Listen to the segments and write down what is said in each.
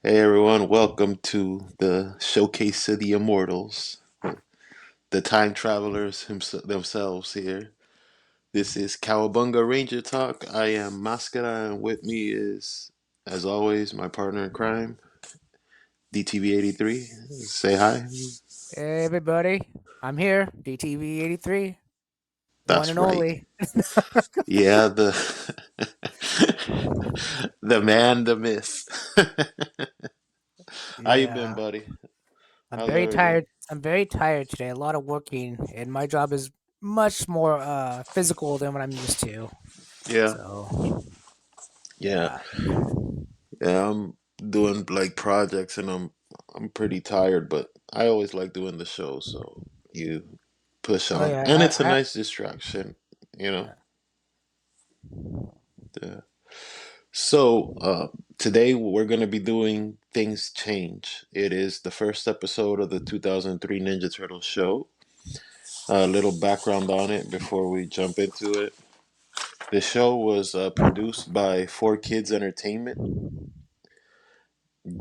Hey everyone, welcome to the Showcase of the Immortals, the time travelers themselves here. This is Cowabunga Ranger Talk. I am Mascara, and with me is, as always, my partner in crime, DTV83. Say hi. Hey everybody, I'm here, DTV83, the one That's and right. only. Yeah, the the man, the myth. How you been, Yeah, buddy? I'm How's very everything? tired. I'm very tired today. A lot of working, and my job is much more physical than what I'm used to. Yeah, So, yeah. yeah. Yeah, I'm doing like projects and I'm pretty tired, but I always like doing the show, so you push Oh on. yeah, And it's a nice distraction, you know. yeah. Yeah. So, today we're going to be doing Things Change. It is the first episode of the 2003 Ninja Turtle show. A little background on it before we jump into it. The show was produced by 4Kids Entertainment,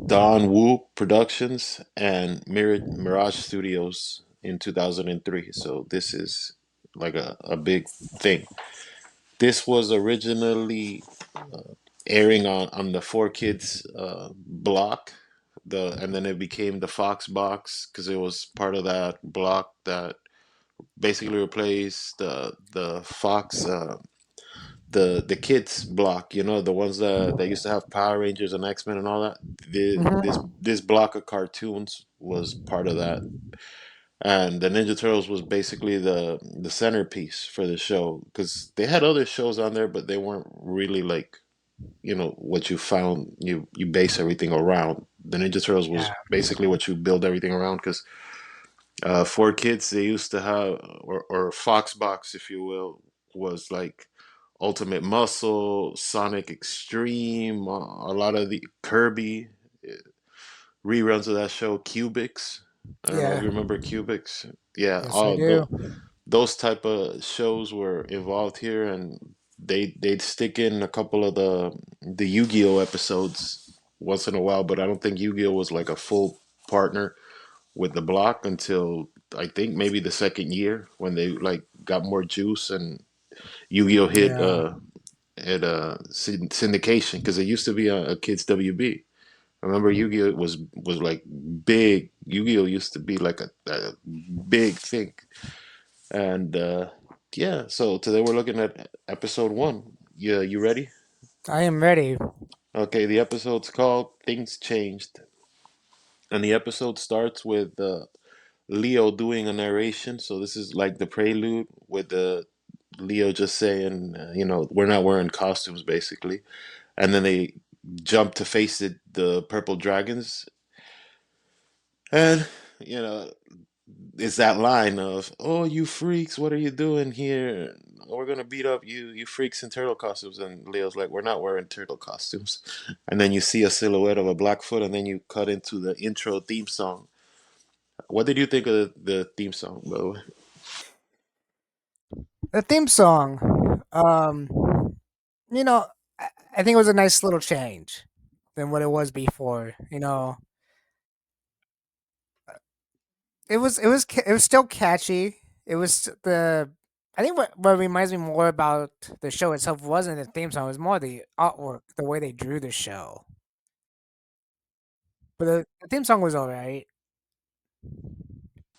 Don Wu Productions, and Mirage Studios in 2003. So this is like a big thing. This was originally airing on the 4Kids block, and then it became the Fox box because it was part of that block that basically replaced the Fox the kids block, the ones that used to have Power Rangers and X Men and all that. Hmm. This block of cartoons was part of that, and the Ninja Turtles was basically the centerpiece for the show because they had other shows on there, but they weren't really like what you found you base everything around. The Ninja Turtles was Yeah, basically what you build everything around because for kids they used to have or Fox box if you will was like Ultimate Muscle, Sonic Extreme, a lot of the Kirby reruns of that show, Cubics. I don't know if yeah. you remember Cubics. Yeah, Yes, I all do. those type of shows were involved here, and they'd stick in a couple of the Yu-Gi-Oh episodes once in a while, but I don't think Yu-Gi-Oh was like a full partner with the block until I think maybe the second year when they like got more juice and Yu-Gi-Oh hit Yeah, syndication because it used to be a kids WB. I remember Yu-Gi-Oh was like big. Yu-Gi-Oh used to be like a big thing, and yeah. So today we're looking at episode one. Yeah, you ready? I am ready. Okay, the episode's called "Things Changed," and the episode starts with Leo doing a narration. So this is like the prelude with the Leo just saying, we're not wearing costumes, basically, and then they jump to face the purple dragons, and you know it's that line of, "Oh, you freaks, what are you doing here? We're gonna beat up you freaks in turtle costumes." And Leo's like, "We're not wearing turtle costumes." And then you see a silhouette of a Blackfoot, and then you cut into the intro theme song. What did you think of the theme song, by the way? The theme song. You know, I, I think it was a nice little change than what it was before. It was still catchy. It was the I think what reminds me more about the show itself wasn't the theme song, it was more the artwork, the way they drew the show. But the theme song was alright.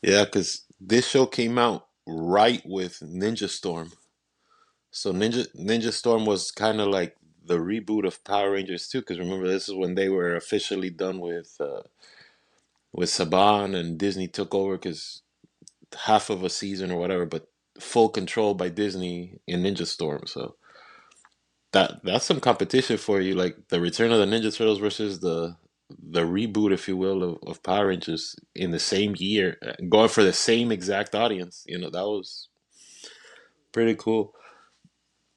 Yeah, because this show came out right with Ninja Storm. So Ninja Storm was kind of like the reboot of Power Rangers too. Because remember, this is when they were officially done with Saban and Disney took over because half of a season or whatever, but full control by Disney in Ninja Storm. So that's some competition for you, like the Return of the Ninja Turtles versus the reboot, if you will, of Power Rangers in the same year, going for the same exact audience. That was pretty cool.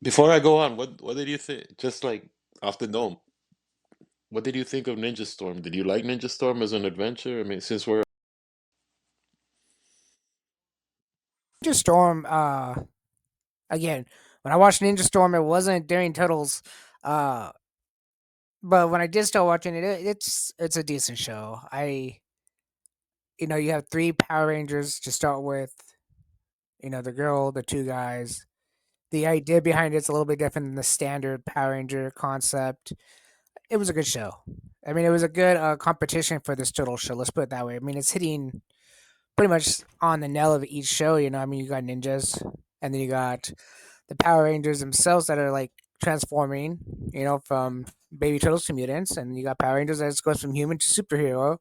Before I go on, what did you think? Just like off the dome, what did you think of Ninja Storm? Did you like Ninja Storm as an adventure? I mean, since we're Ninja Storm, again, when I watched Ninja Storm, it wasn't during Turtles, uh But when I did start watching it, it's a decent show. You have three Power Rangers to start with. The girl, the two guys. The idea behind it's a little bit different than the standard Power Ranger concept. It was a good show. I mean, it was a good competition for this total show. Let's put it that way. I mean, it's hitting pretty much on the nail of each show. I mean, you got ninjas, and then you got the Power Rangers themselves that are like transforming. From baby turtles to mutants, and you got Power Rangers that goes from human to superhero.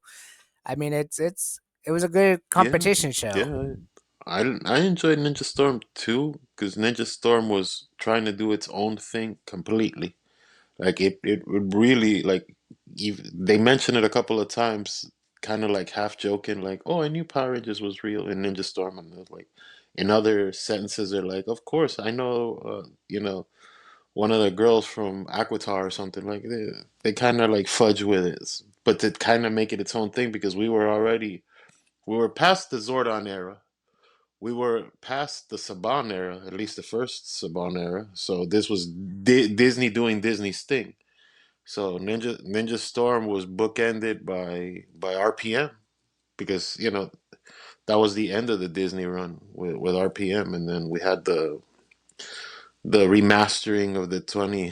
I mean, it was a good Yeah, competition show. yeah. I enjoyed Ninja Storm too, because Ninja Storm was trying to do its own thing completely. Like it would really like they mentioned it a couple of times, kind of like half joking, like, "Oh, I knew Power Rangers was real in Ninja Storm," and they're like, in other sentences, they're like, "Of course, I know, one of the girls from Aquatar or something." Like they kind of like fudge with it, but to kind of make it its own thing because we were past the Zordon era. We were past the Saban era, at least the first Saban era. So this was Disney doing Disney's thing. So Ninja Storm was bookended by RPM because that was the end of the Disney run with RPM, and then we had the remastering of the 20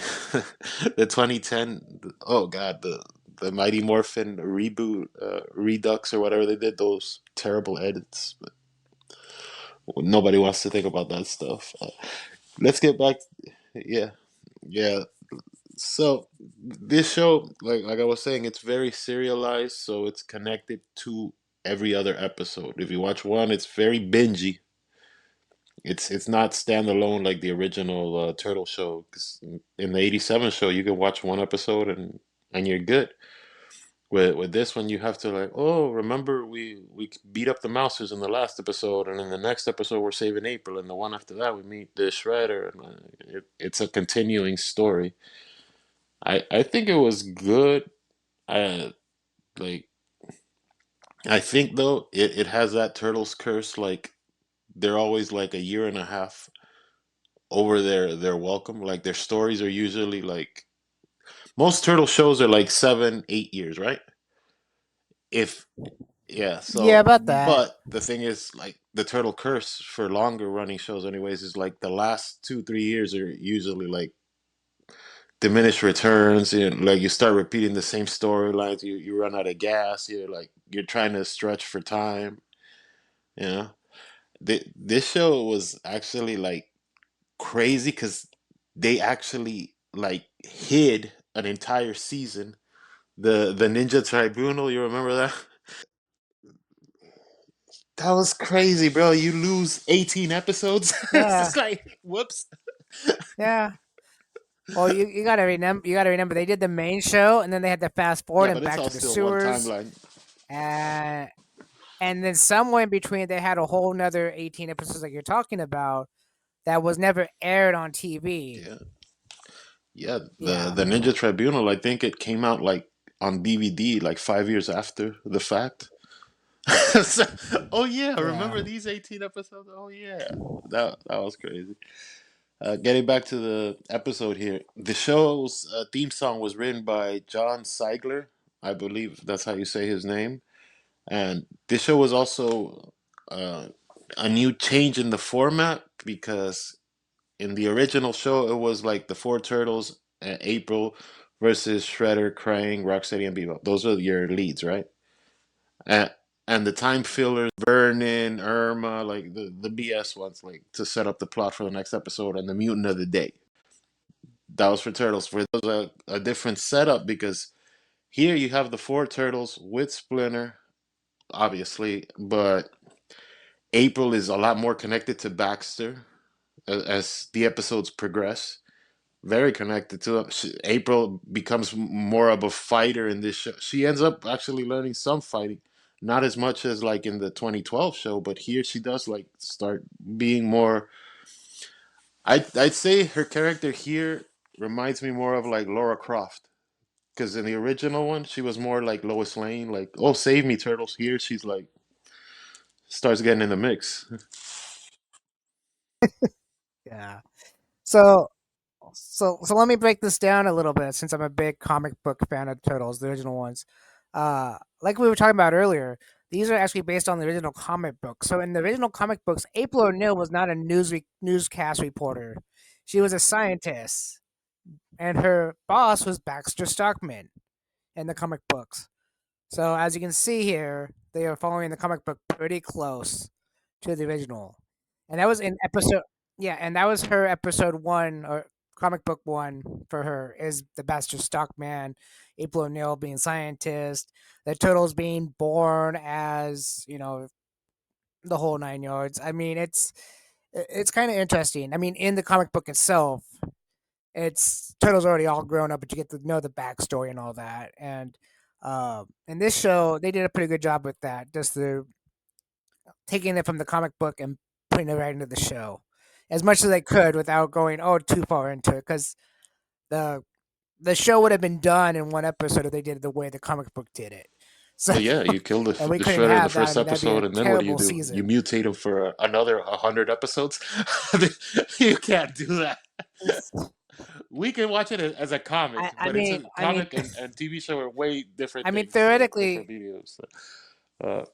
the 2010. Oh God, the Mighty Morphin reboot, Redux or whatever they did, those terrible edits. But nobody wants to think about that stuff. Let's get back. Yeah, yeah. So this show, like I was saying, it's very serialized, so it's connected to every other episode. If you watch one, it's very bingey. It's not standalone like the original Turtle show. 'Cause in the '87 show, you can watch one episode and you're good. With this one, you have to like, oh, remember we beat up the Mousers in the last episode, and in the next episode we're saving April, and the one after that we meet the Shredder, and it's a continuing story. I think it was good. I like I think though it has that Turtles curse. Like they're always like a year and a half over their welcome. Like their stories are usually like most turtle shows are like 7, 8 years, right? If Yeah, Yeah, so about that. but the thing is like the turtle curse for longer running shows anyways is like the last 2, 3 years are usually like diminished returns, like you start repeating the same storylines, you run out of gas, you're trying to stretch for time, you know. This show was actually like crazy because they actually like hid an entire season. The Ninja Tribunal, you remember that? That was crazy, bro. You lose 18 episodes. It's Yeah, just like, whoops. yeah. Well, you gotta remember they did the main show and then they had to fast forward Yeah, and but it's back all to the still one sewers, timeline. and and then somewhere in between they had a whole nother 18 episodes that you're talking about that was never aired on TV. Yeah, yeah. The Yeah, the Ninja Tribunal, I think it came out like on DVD like 5 years after the fact. So- oh yeah, yeah. remember these 18 episodes? Oh yeah, that was crazy. Getting back to the episode here, the show's theme song was written by John Seigler. I believe that's how you say his name. And this show was also uh, a new change in the format because in the original show it was like the four turtles and April versus Shredder, Krang, Rocksteady, and Bebop. Those are your leads, right? And and the time fillers, Vernon, Irma, like the BS ones, like to set up the plot for the next episode, and the mutant of the day. That was for turtles. For those a different setup because here you have the four turtles with Splinter, obviously, but April is a lot more connected to Baxter as the episodes progress. Very connected to him. April becomes more of a fighter in this show. She ends up actually learning some fighting, not as much as like in the 2012 show, but here she does like start being more. I'd say her character here reminds me more of like Laura Croft. Because in the original one, she was more like Lois Lane, like, oh, save me, turtles. Here, she's like, starts getting in the mix. Yeah. So So let me break this down a little bit since I'm a big comic book fan of Turtles, the original ones. Like we were talking about earlier, these are actually based on the original comic book. So in the original comic books, April O'Neil was not a newscast reporter. She was a scientist, and her boss was Baxter Stockman in the comic books. So as you can see here, they are following the comic book pretty close to the original, and that was in episode. Yeah, and that was her episode one or comic book one for her is the Baxter Stockman, April O'Neil being scientist, the turtles being born as the whole nine yards. I mean, it's kind of interesting. I mean, in the comic book itself, it's turtles already all grown up, but you get to know the backstory and all that. And in this show, they did a pretty good job with that. Just the taking it from the comic book and putting it right into the show, as much as they could without going too far into it, because the the show would have been done in one episode if they did it the way the comic book did it. So, But yeah, you kill and we the couldn't Shredder in the have that. I first mean, that'd be episode, a and then what terrible do? You season. mutate him for another 100 episodes. You can't do that. We can watch it as a I, comic, I but it's mean, a I mean, comic and TV show are way different I mean, things, different theoretically, mediums. Uh,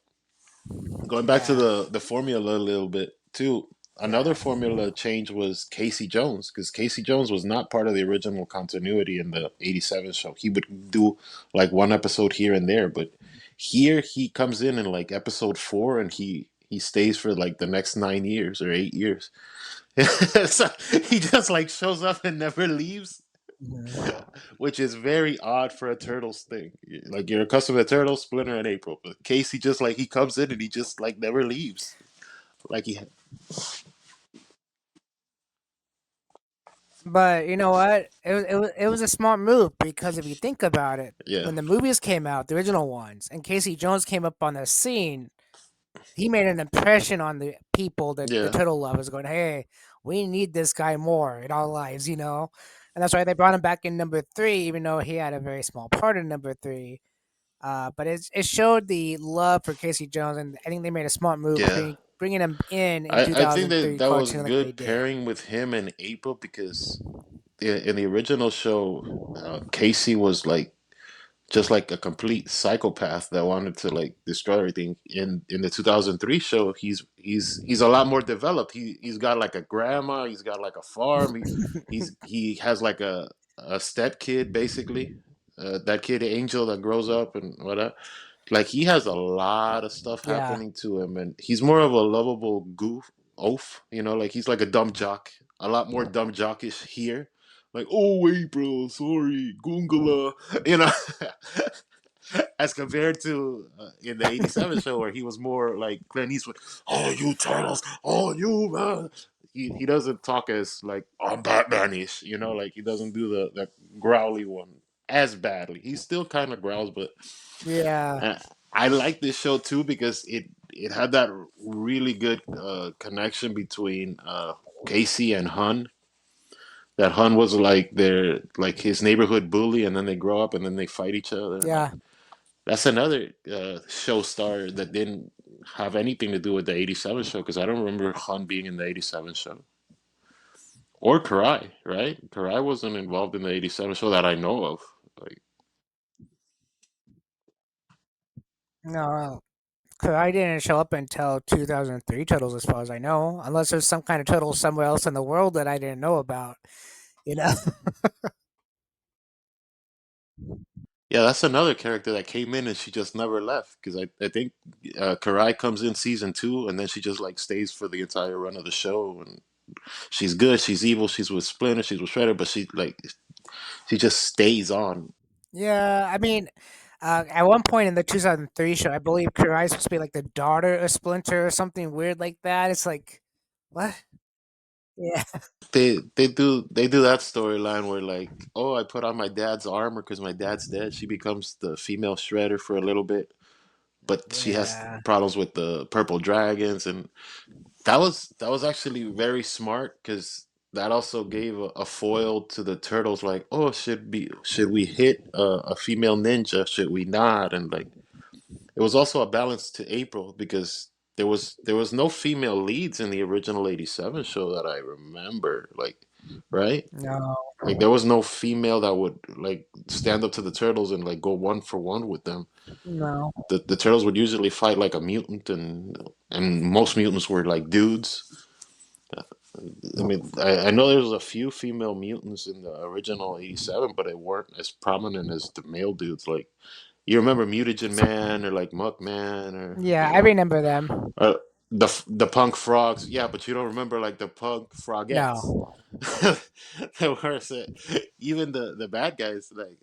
Going back to yeah, the formula a little bit too. Another yeah. formula change was Casey Jones because Casey Jones was not part of the original continuity in the '87 show. He would do like one episode here and there, but here he comes in like episode 4 and he stays for like the next 9 years or 8 years. So he just like shows up and never leaves, Mhm. which is very odd for a Turtles thing. Like you're accustomed to Turtles, Splinter, and April, but Casey just like he comes in and he just like never leaves. Like he, But you know what? It was a smart move because if you think about it, yeah, when the movies came out, the original ones, and Casey Jones came up on the scene, he made an impression on the people that the yeah, turtle lovers going, hey, we need this guy more in our lives. And that's why they brought him back in number three, even though he had a very small part in number three. But it showed the love for Casey Jones, and I think they made a smart move yeah. bringing him in I think that 2003 that was cartoon like they good did. pairing with him and April because in the original show, Casey was like just like a complete psychopath that wanted to like destroy everything. In the 2003 show, he's a lot more developed. He's got like a grandma. He's got like a farm. He has like a step kid basically. That kid Angel that grows up and whatever. Like he has a lot of stuff Yeah, happening to him, and he's more of a lovable goof oaf. Like he's like a dumb jock, a lot more dumb jockish here. Like, oh wait, bro, sorry, Goongala, you know, as compared to in the '87 show where he was more like Clint Eastwood. Oh, you turtles, oh you man. He doesn't talk as like I'm Batman-ish, like he doesn't do the growly one as badly. He still kind of growls, but yeah, uh, I like this show too because it had that really good connection between Casey and Hun. That Hun was like their like his neighborhood bully, and then they grow up and then they fight each other. And yeah. that's another show star that didn't have anything to do with the '87 show because I don't remember Hun being in the '87 show or Karai. Right? Karai wasn't involved in the '87 show that I know of. Like, No, cause I didn't show up until 2003 Turtles, as far as I know, unless there's some kind of turtle somewhere else in the world that I didn't know about. You know? yeah, that's another character that came in and she just never left because I think Karai comes in season 2 and then she just like stays for the entire run of the show and she's good, she's evil, she's with Splinter, she's with Shredder, but she just stays on. Yeah, I mean, at one point in the 2003 show, I believe Kurai's supposed to be like the daughter of Splinter or something weird like that. It's like, what? Yeah, They do that storyline where like, oh, I put on my dad's armor because my dad's dead. She becomes the female Shredder for a little bit, but she has yeah, problems with the purple dragons and that was actually very smart because that also gave a foil to the turtles. Like, oh, should we hit a female ninja? Should we not? And like, it was also a balance to April because there was no female leads in the original '87 show that I remember. Like, right? No, Like there was no female that would like stand up to the turtles and like go one for one with them. no. The turtles would usually fight like a mutant, and most mutants were like dudes. I mean, I know there's a few female mutants in the original '87, but they weren't as prominent as the male dudes. Like you remember Mutagen Man or like Muck Man or Yeah, I remember them. uh, the punk frogs. Yeah, but you don't remember like the punk frogettes. No. They were even the bad guys like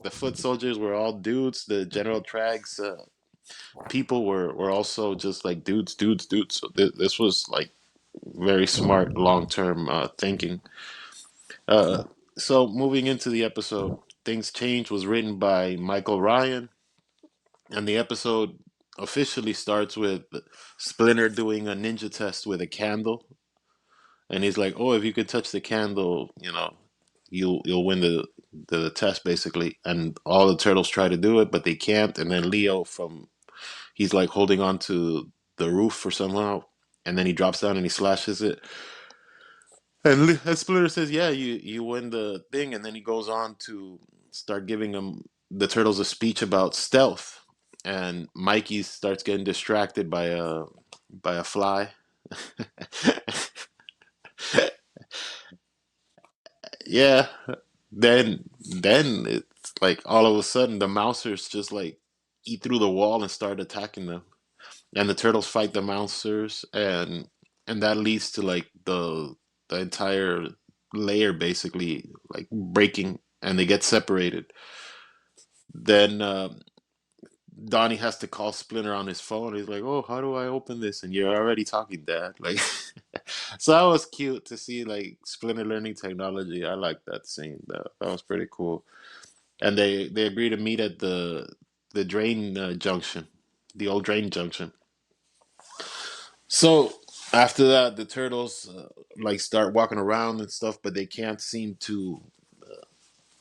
the foot soldiers were all dudes. The General Trags people were also just like dudes. So this was like very smart long term thinking. Uh, so moving into the episode, Things Change was written by Michael Ryan, and the episode officially starts with Splinter doing a ninja test with a candle, and he's like, "Oh, if you could touch the candle, you'll win the test basically." And all the turtles try to do it, but they can't. And then Leo from he's like holding on to the roof for somehow, and then he drops down and he slashes it. And Splinter says, "Yeah, you win the thing," and then he goes on to start giving them the turtles a speech about stealth, and Mikey starts getting distracted by a fly. Yeah, then it's like all of a sudden the mousers just like eat through the wall and start attacking them, and the turtles fight the mousers, and that leads to like the entire layer basically like breaking, and they get separated. Then Donnie has to call Splinter on his phone. He's like, "Oh, how do I open this?" And you're already talking, Dad. Like, so that was cute to see like Splinter learning technology. I like that scene. That was pretty cool. And they agree to meet at the drain junction, the old drain junction. So after that, the turtles like start walking around and stuff, but they can't seem to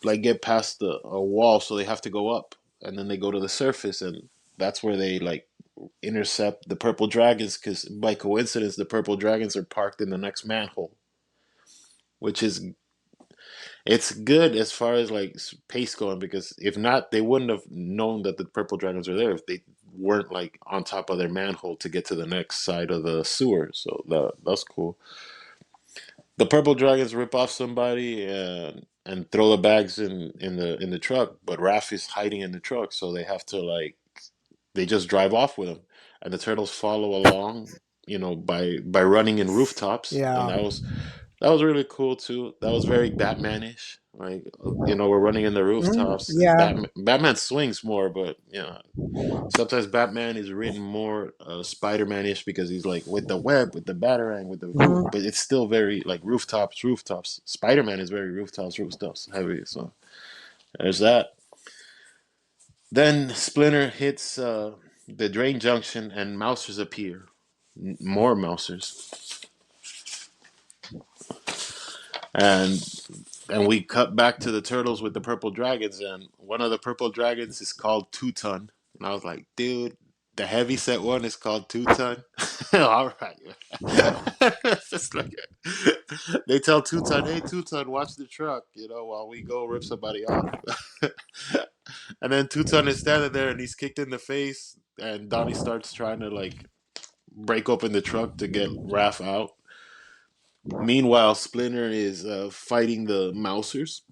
like get past a wall, so they have to go up, and then they go to the surface, and that's where they like intercept the purple dragons because by coincidence the purple dragons are parked in the next manhole, which is it's good as far as like pace going because if not, they wouldn't have known that the purple dragons are there if they weren't like on top of their manhole to get to the next side of the sewer. So that's cool. The purple dragons rip off somebody and throw the bags in the truck, but Raph is hiding in the truck, so they have to like they just drive off with him, and the turtles follow along, by running in rooftops, and Yeah. that was really cool too. That was very Batman-ish. Like we're running in the rooftops. Yeah. Batman swings more, but sometimes Batman is written more Spider-Man-ish because he's like with the web, with the batarang, with the Mhm. but it's still very like rooftops. Spider-Man is very rooftops heavy. So there's that. Then Splinter hits the drain junction and Mousers appear. More Mousers, and we cut back to the turtles with the purple dragons, and one of the purple dragons is called Two Ton, and I was like, dude, the heavy set one is called Two Ton. All right, it's just like they tell Two Ton, hey Two Ton, watch the truck, while we go rip somebody off. And then Two Ton is standing there and he's kicked in the face, and Donnie starts trying to like break open the truck to get Raph out. Meanwhile, Splinter is fighting the Mousers,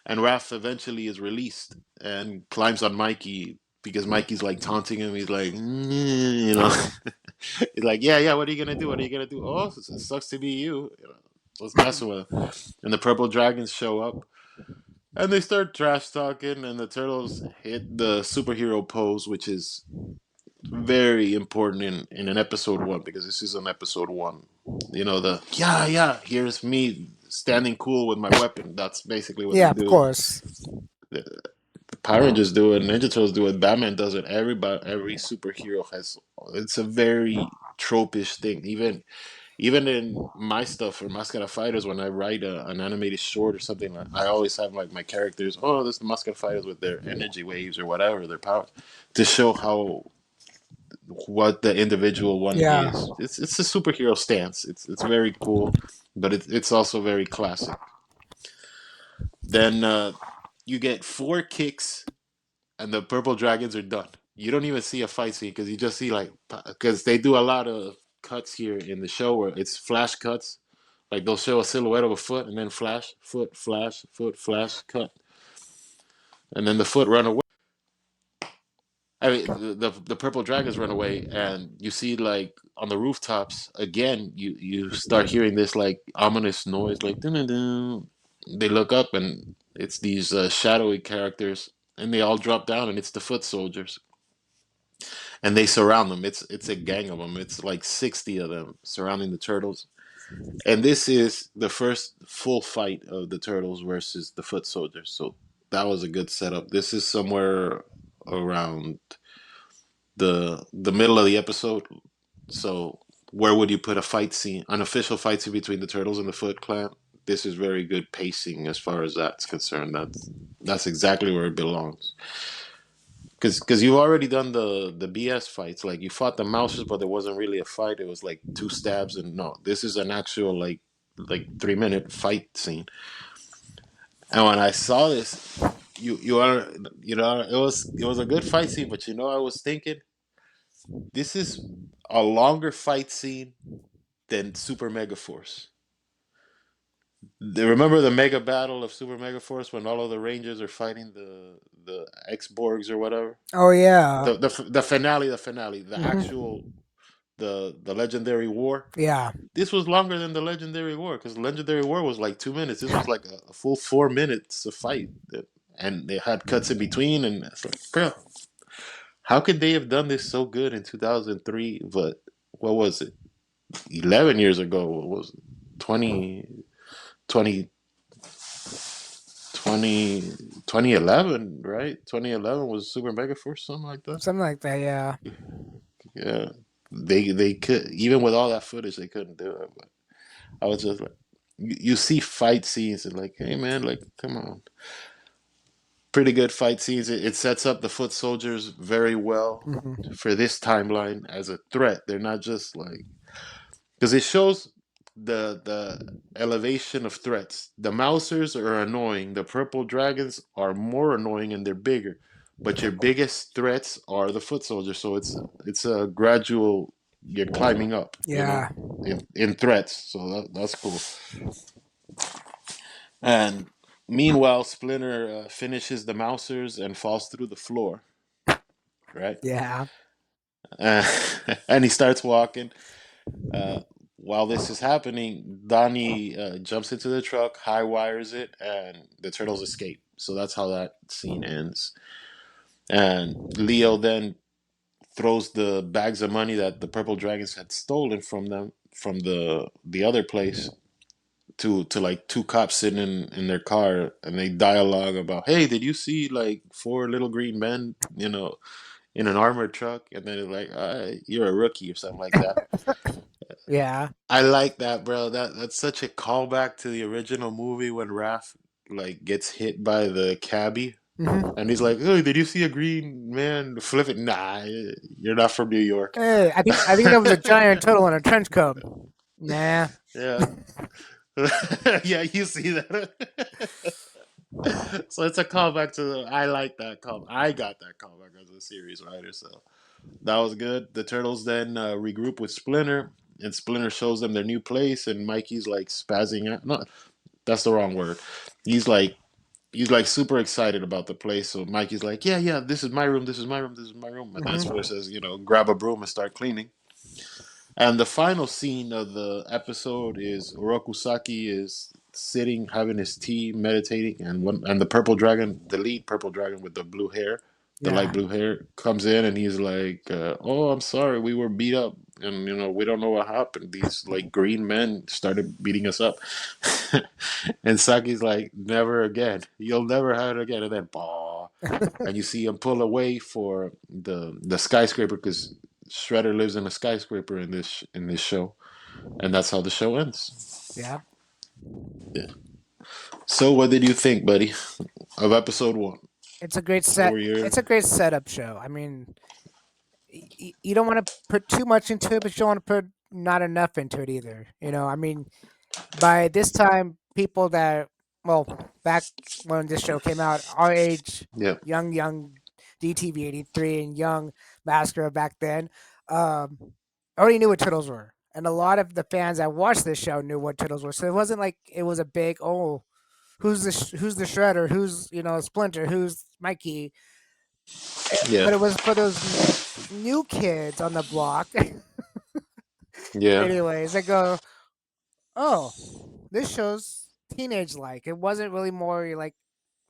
and Raph eventually is released and climbs on Mikey because Mikey's like taunting him. He's like, he's like, yeah, yeah. What are you gonna do? What are you gonna do? Oh, it sucks to be you. Let's mess with him. And the purple dragons show up, and they start trash talking, and the turtles hit the superhero pose, which is very important in an episode one because this is an episode one. Yeah, yeah. Here's me standing cool with my weapon. That's basically what they Yeah, of do. course. The, the Power Rangers do it, Ninja Turtles do it, Batman does it. Every superhero has. It's a very tropish thing. Even in my stuff for Mascara Fighters, when I write an animated short or something, I always have like my characters. Oh, this is the Mascara Fighters with their energy waves or whatever their powers, to show how what the individual one Yeah. is. It's a superhero stance. It's very cool, but it's also very classic. Then you get four kicks, and the purple dragons are done. You don't even see a fight scene because you just see like because they do a lot of cuts here in the show where it's flash cuts. Like they'll show a silhouette of a foot and then flash, flash, cut, and then the foot run away. I mean, the purple dragons run away, and you see like on the rooftops again. You start hearing this like ominous noise, like dun dun dun. They look up, and it's these shadowy characters, and they all drop down, and it's the foot soldiers, and they surround them. It's a gang of them. It's like 60 of them surrounding the turtles, and this is the first full fight of the turtles versus the foot soldiers. So that was a good setup. This is somewhere around the middle of the episode. So where would you put a fight scene, an official fight scene between the turtles and the Foot Clan? This is very good pacing as far as that's concerned. That's exactly where it belongs. Because you've already done the BS fights, like you fought the mousers, but there wasn't really a fight. It was like two stabs, and no, this is an actual like 3 minute fight scene. And when I saw this, you are you know it was a good fight scene, but I was thinking this is a longer fight scene than Super Mega Force. Remember the mega battle of Super Mega Force when all of the Rangers are fighting the X Borgs or whatever? Oh yeah. The finale, the Hmm. actual the legendary war. Yeah. This was longer than the legendary war because the legendary war was like 2 minutes. This was like a full 4 minutes of fight, and they had cuts in between. And it's like, bro, how could they have done this so good in 2003? But what was it? 11 years ago. What was it? 20, 20, 2011, right? 2011 was Super Mega Force, something like that. Something like that. Yeah. Yeah, they could, even with all that footage, they couldn't do it. But I was just like, you see fight scenes and like, hey man, like come on, pretty good fight scenes. It sets up the foot soldiers very well Hmm. for this timeline as a threat. They're not just like because it shows the elevation of threats. The Mousers are annoying. The purple dragons are more annoying and they're bigger. But your biggest threats are the foot soldiers. So it's a gradual. You're climbing up, Yeah. in threats. So that's cool. And meanwhile, Splinter finishes the Mousers and falls through the floor. Right, Yeah. uh, and he starts walking. Uh, while this is happening, Donnie jumps into the truck, high wires it, and the turtles escape. So that's how that scene ends. And Leo then throws the bags of money that the purple dragons had stolen from them from the other place to like two cops sitting in their car, and they dialogue about, hey, did you see like four little green men, in an armored truck? And then they're like, you're a rookie or something like that. Yeah. I like that, bro. That's such a callback to the original movie when Raph like gets hit by the cabbie, Hmm. and he's like, "Oh, did you see a green man flip it?" Nah, you're not from New York. Hey, I think that was a giant turtle in a trench coat. Nah. Yeah, yeah, you see that. So it's a callback to the. I like that call. I got that callback as a series writer, so that was good. The turtles then regroup with Splinter, and Splinter shows them their new place, and Mikey's like spazzing out. No, that's the wrong word. He's like super excited about the place. So Mikey's like, yeah, yeah, this is my room, this is my room, this is my room, and that's where it Hmm. says, grab a broom and start cleaning. And the final scene of the episode is Orokusaki is sitting, having his tea, meditating, and the purple dragon, the lead purple dragon with the blue hair, the light Yeah. blue hair, comes in and he's like, "Oh, I'm sorry, we were beat up, and we don't know what happened. These like green men started beating us up." And Saki's like, "Never again. You'll never have it again." And then, bah, and you see him pull away for the skyscraper because Shredder lives in a skyscraper in this show, and that's how the show ends. Yeah. Yeah. So, what did you think, buddy, of episode one? It's a great What set. were your It's a great setup show. I mean, You don't want to put too much into it, but you don't want to put not enough into it either. I mean, by this time, people that, well, back when this show came out, our age, Yeah. young DTV 83 and young Masker back then, um, already knew what turtles were, and a lot of the fans that watched this show knew what turtles were. So it wasn't like it was a big, oh, who's the Shredder, who's Splinter, who's Mikey. Yeah. But it was for those new kids on the block, Yeah. anyways. They go, oh, this show's teenage like. It wasn't really more like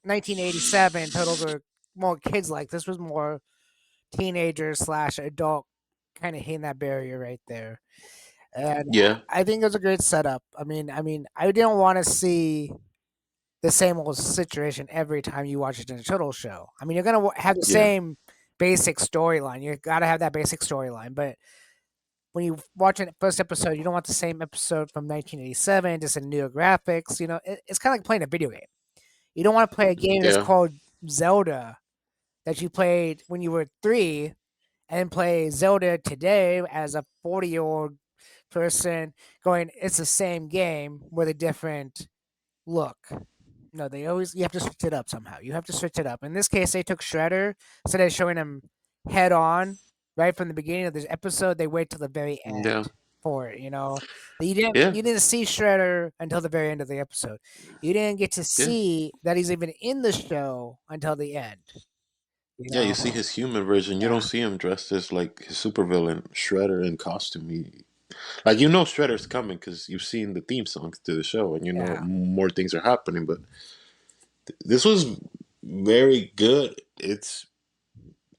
1987 Turtles were more kids like. This was more teenager slash adult, kind of hitting that barrier right there. And Yeah. I think it was a great setup. I didn't want to see the same old situation every time you watch a Ninja Turtle show. I mean, you're gonna have the Yeah. same basic storyline. You gotta have that basic storyline, but when you watch a first episode, you don't want the same episode from 1987, just in new graphics. It's kind of like playing a video game. You don't want to play a game that's Yeah. called Zelda that you played when you were 3 and play Zelda today as a 40-year-old person going, it's the same game with a different look. No, you have to switch it up somehow. You have to switch it up. In this case, they took Shredder instead of showing him head on right from the beginning of this episode. They wait till the very Yeah. end for it. You didn't Yeah. you didn't see Shredder until the very end of the episode. You didn't get to Yeah. see that he's even in the show until the end. You Yeah, you know, see his human version. You don't yeah, see him dressed as like his supervillain, Shredder in costume. Like you know Shredder's coming because you've seen the theme songs to the show, and you know yeah. more things are happening. But this was very good. It's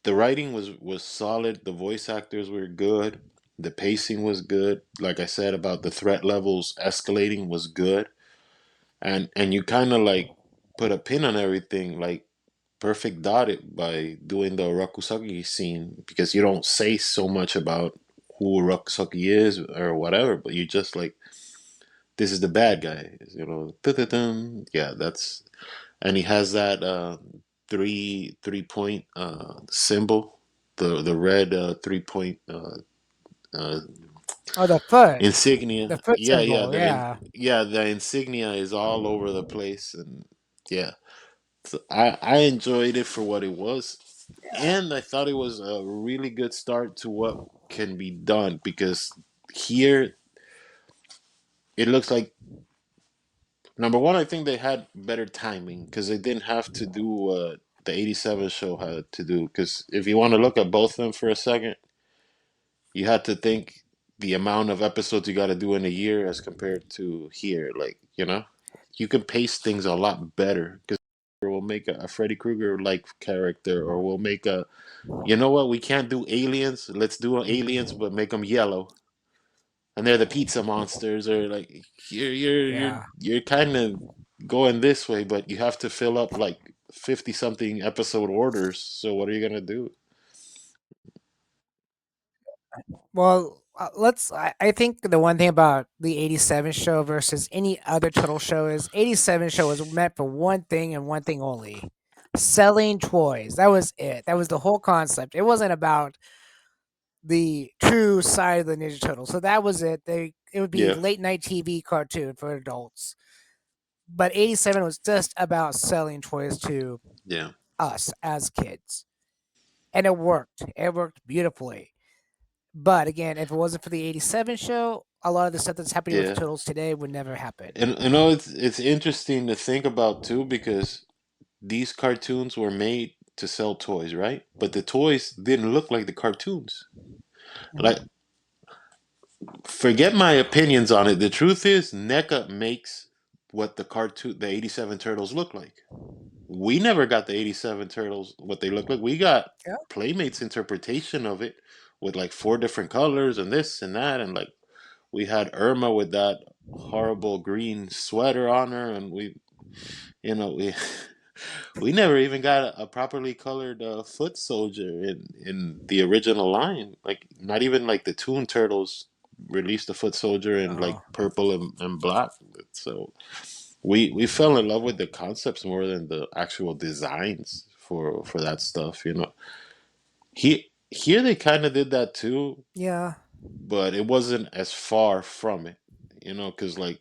the writing was solid. The voice actors were good. The pacing was good. Like I said about the threat levels escalating was good, and you kind of like put a pin on everything. Like perfect dot it by doing the Rakusaki scene because you don't say so much about who Rakusaki is or whatever, but you just like this is the bad guy, dun-dun-dun. Yeah, that's and he has that three point symbol, the red 3 point uh, Oh, insignia. the foot Yeah, symbol. Yeah. the insignia is all over the place, and yeah, so I enjoyed it for what it was, and I thought it was a really good start to what can be done because here it looks like number one, I think they had better timing because they didn't have to do what the '87 show had to do. Because if you want to look at both of them for a second, you had to think the amount of episodes you got to do in a year as compared to here. Like you can pace things a lot better because we'll make a Freddy Krueger like character, or we'll make a you know what? We can't do aliens. Let's do aliens, but make them yellow, and they're the pizza monsters. Or like Yeah. you're kind of going this way, but you have to fill up like 50 something episode orders. So what are you gonna do? Well, I think the one thing about the '87 show versus any other Turtle show is '87 show was meant for one thing and one thing only: selling toys. That was it. That was the whole concept. It wasn't about the true side of the Ninja Turtle. So that was it. It would be Yeah, late night TV cartoon for adults. But '87 was just about selling toys to yeah, us as kids, and it worked. It worked beautifully. But again, if it wasn't for the '87 show, a lot of the stuff that's happening with the yeah. Turtles today would never happen. And you know it's interesting to think about too because these cartoons were made to sell toys, right? But the toys didn't look like the cartoons. Like Mhm. forget my opinions on it. The truth is, NECA makes what the '87 Turtles look like. We never got the '87 Turtles what they look like. We got Yeah. Playmate's interpretation of it with like four different colors and this and that, and like we had Irma with that horrible green sweater on her, and we we never even got a properly colored foot soldier in the original line. Like not even like the Toon Turtles released the foot soldier in like Oh, purple and black. So we fell in love with the concepts more than the actual designs for that stuff. He Here they kind of did that too, Yeah, but it wasn't as far from it, because like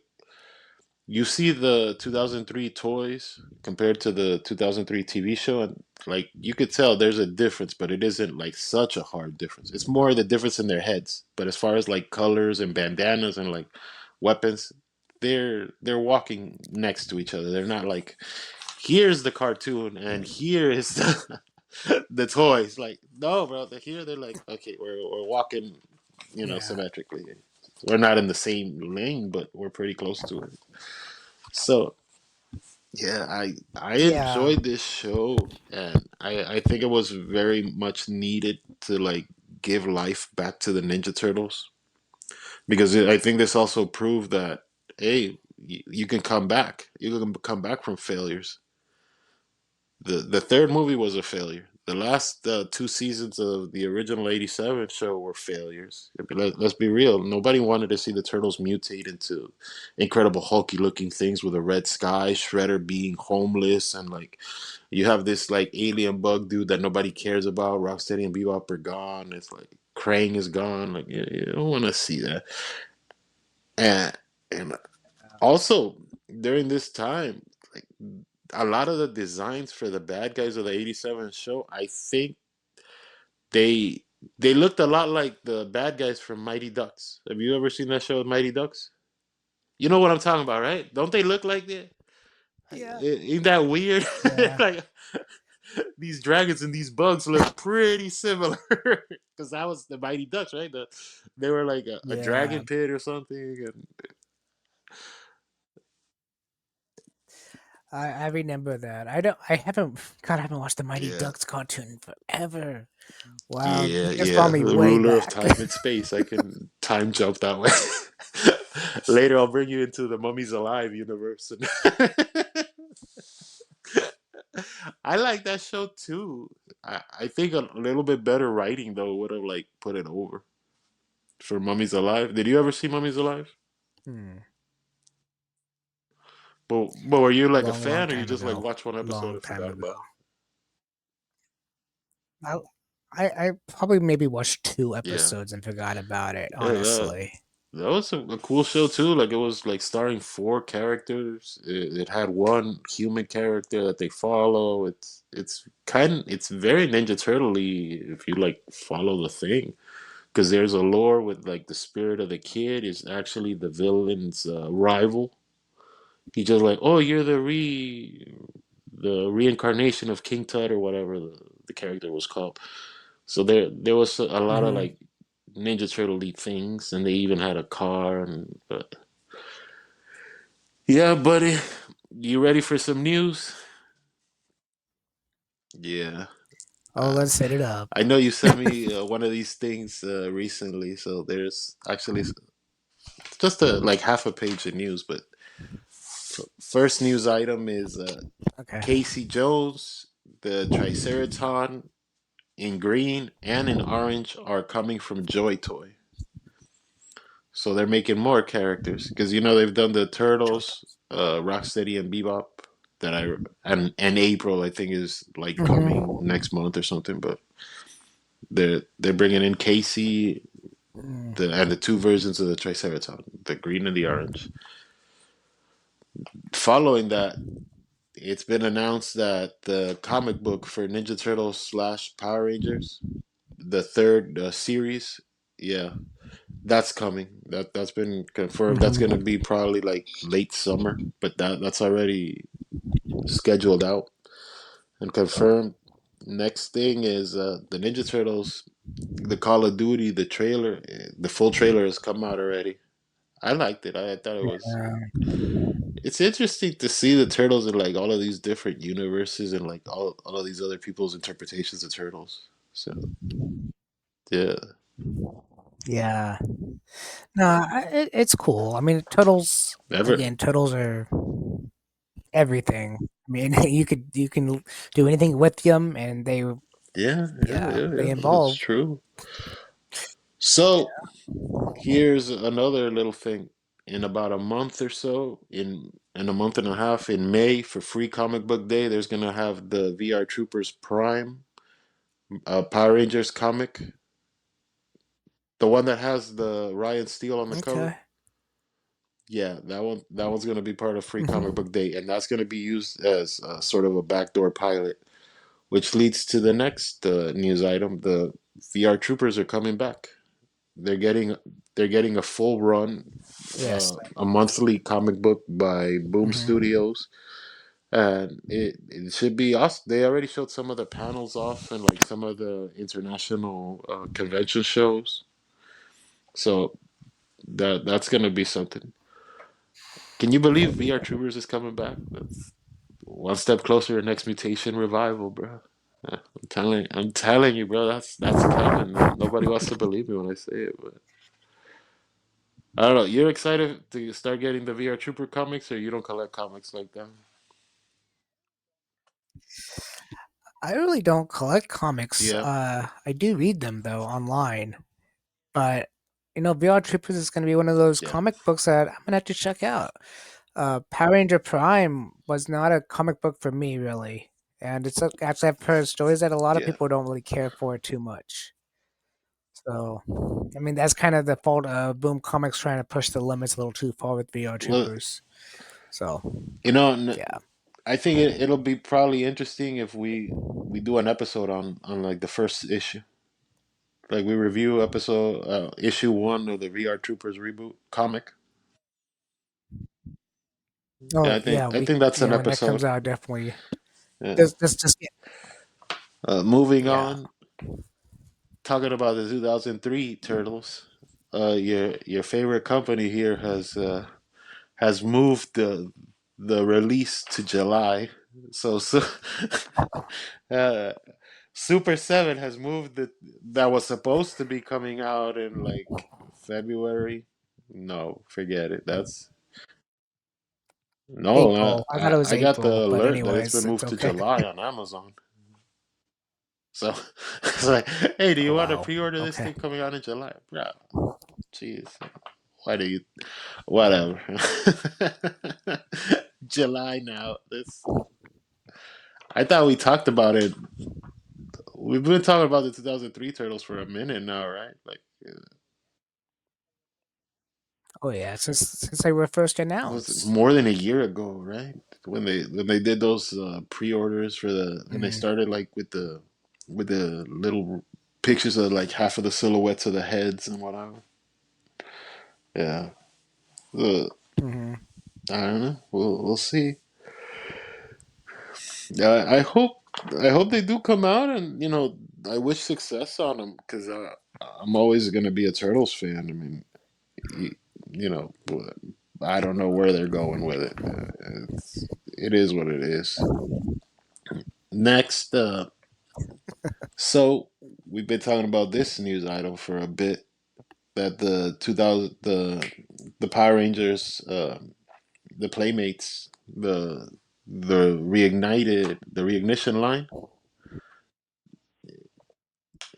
you see the 2003 toys compared to the 2003 TV show, and like you could tell there's a difference, but it isn't like such a hard difference. It's more the difference in their heads. But as far as like colors and bandanas and like weapons, they're walking next to each other. They're not like here's the cartoon and here is the toys. Like no, bro. Here they're like okay, we're walking, yeah, symmetrically. We're not in the same lane, but we're pretty close to it. So yeah, I yeah, enjoyed this show, and I think it was very much needed to like give life back to the Ninja Turtles because I think this also proved that hey, you can come back. You can come back from failures. The third movie was a failure. The last two seasons of the original '87 show were failures. Let's be real. Nobody wanted to see the turtles mutate into incredible hulky looking things with a red sky, Shredder being homeless, and like you have this like alien bug dude that nobody cares about. Rocksteady and Bebop are gone. It's like Krang is gone. Like you don't want to see that. And also during this time, like a lot of the designs for the bad guys of the '87 show, I think they they looked a lot like the bad guys from Mighty Ducks. Have you ever seen that show, Mighty Ducks? You know what I'm talking about, right? Don't they look like that? yeah, Ain't that weird? yeah, Like these dragons and these bugs look pretty similar because that was the Mighty Ducks, right? They were like a yeah. dragon pit or something. And I remember that. I don't. I haven't. God, I haven't watched the Mighty yeah, Ducks cartoon in forever. Wow, you yeah, just brought yeah. me The way ruler of back. time and space. I can time jump that way. Later, I'll bring you into the Mummies Alive universe. I like that show too. I think a little bit better writing though would have like put it over for Mummies Alive. Did you ever see Mummies Alive? Hmm. But were you like a Long, long fan, or you time just like ago. watched one episode Long and time forgot ago. about I, I probably maybe watched two it? Yeah, episodes and forgot about it. yeah. That Honestly. that was a cool show too. Like it was like starring four characters. It had one human character that they follow. It's very Ninja Turtle-y if you like follow the thing. Because there's a lore with like the spirit of the kid is actually the villain's rival. He just like, oh, you're the reincarnation of King Tut or whatever the character was called. So there was a lot of Hmm. like Ninja Turtle things, and they even had a car. And but yeah, buddy, you ready for some news? Yeah, Oh, uh, let's set it up. I know you sent me one of these things recently. So there's actually just a like half a page of news, but first news item is Okay. Casey Jones, the Triceraton in green and in orange are coming from Joy Toy. So they're making more characters because they've done the Turtles, Rocksteady and Bebop that and April I think is like coming Hmm. next month or something. But they're bringing in Casey and the two versions of the Triceraton, the green and the orange. Following that, it's been announced that the comic book for Ninja Turtles slash Power Rangers, the third series, yeah, that's coming. That's been confirmed. That's gonna Hmm. be probably like late summer, but that's already scheduled out and confirmed. Next thing is the Ninja Turtles, the Call of Duty, the trailer, the full trailer has come out already. I liked it. I thought it was. It's interesting to see the turtles in like all of these different universes and like all of these other people's interpretations of turtles. So yeah, Yeah. No, it's cool. I mean, turtles. ever Again, turtles are everything. I mean, you can do anything with them, and yeah, yeah, yeah, yeah, they yeah. That's evolve. true. So here's another little thing. In about a month or so, in a month and a half, in May for Free Comic Book Day, there's gonna have the VR Troopers Prime Power Rangers comic, the one that has the Ryan Steele on the cover. Okay. Yeah, that one's gonna be part of Free Comic Hmm. Book Day, and that's gonna be used as sort of a backdoor pilot, which leads to the next news item. The VR Troopers are coming back. They're getting they're getting a full run, Yes. a monthly comic book by Boom Hmm. Studios, and it should be awesome. They already showed some of the panels off and like some of the international convention shows, so that's gonna be something. Can you believe VR Troopers is coming back? That's one step closer to next mutation revival, bro. I'm telling you, bro. That's coming. Nobody wants to believe me when I say it, but I don't know. You're excited to start getting the VR Trooper comics, or you don't collect comics like that? I really don't collect comics. Yeah, I do read them though online, but VR Troopers is going to be one of those yeah, comic books that I'm gonna have to check out. Power Ranger Prime was not a comic book for me really, and actually I've heard stories that a lot of yeah. people don't really care for it too much. So, I mean, that's kind of the fault of Boom Comics trying to push the limits a little too far with VR Well, Troopers. So, you know, yeah. I think it'll be probably interesting if we do an episode on like the first issue. Like we review episode issue one of the VR Troopers reboot comic. Oh Yeah, yeah, I think that's yeah, an when that comes episode. out, definitely. Yeah. Just Moving yeah. on, talking about the 2003 Turtles. Your favorite company here has moved the release to July. So uh, Super 7 has moved that was supposed to be coming out in like February. No, forget it. That's no. April. I thought it was I got April, the but alert that it's been anyways, it's moved to okay. July on Amazon. So it's like, hey, do Oh you want to wow. pre-order this Okay. thing coming out in July, bro? Jeez, why do you? Whatever. July now. This. I thought we talked about it. We've been talking about the 2003 Turtles for a minute now, right? Like, Oh yeah, since they were first was it announced. more than a year ago, right? When they did those pre-orders for the when they Hmm. started like with the little pictures of like half of the silhouettes of the heads and whatever. Yeah. Uh, Hmm. I don't know. We'll see. I hope they do come out, and I wish success on them because I'm always gonna be a Turtles fan. I mean, you, you know, I don't know where they're going with it. It is what it is. Next, so we've been talking about this news item for a bit that the 2000 the Power Rangers, the Playmates, the reignition line.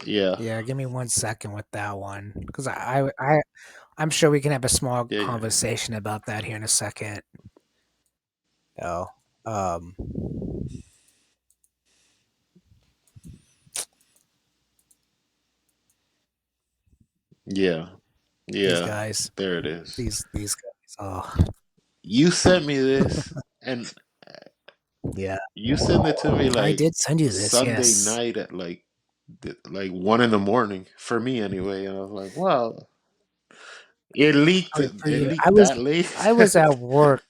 Yeah, Yeah, give me 1 second with that one, because I'm sure we can have a small yeah, yeah, conversation about that here in a second. Oh, um, yeah, these yeah. guys, There it is. these guys. Oh, You sent me this, and yeah, you sent it to me I like did send you this. Sunday Yes. night at like 1 in the morning for me anyway. And I was like, wow, it leaked. Oh, for It you, leaked that late. I was at work.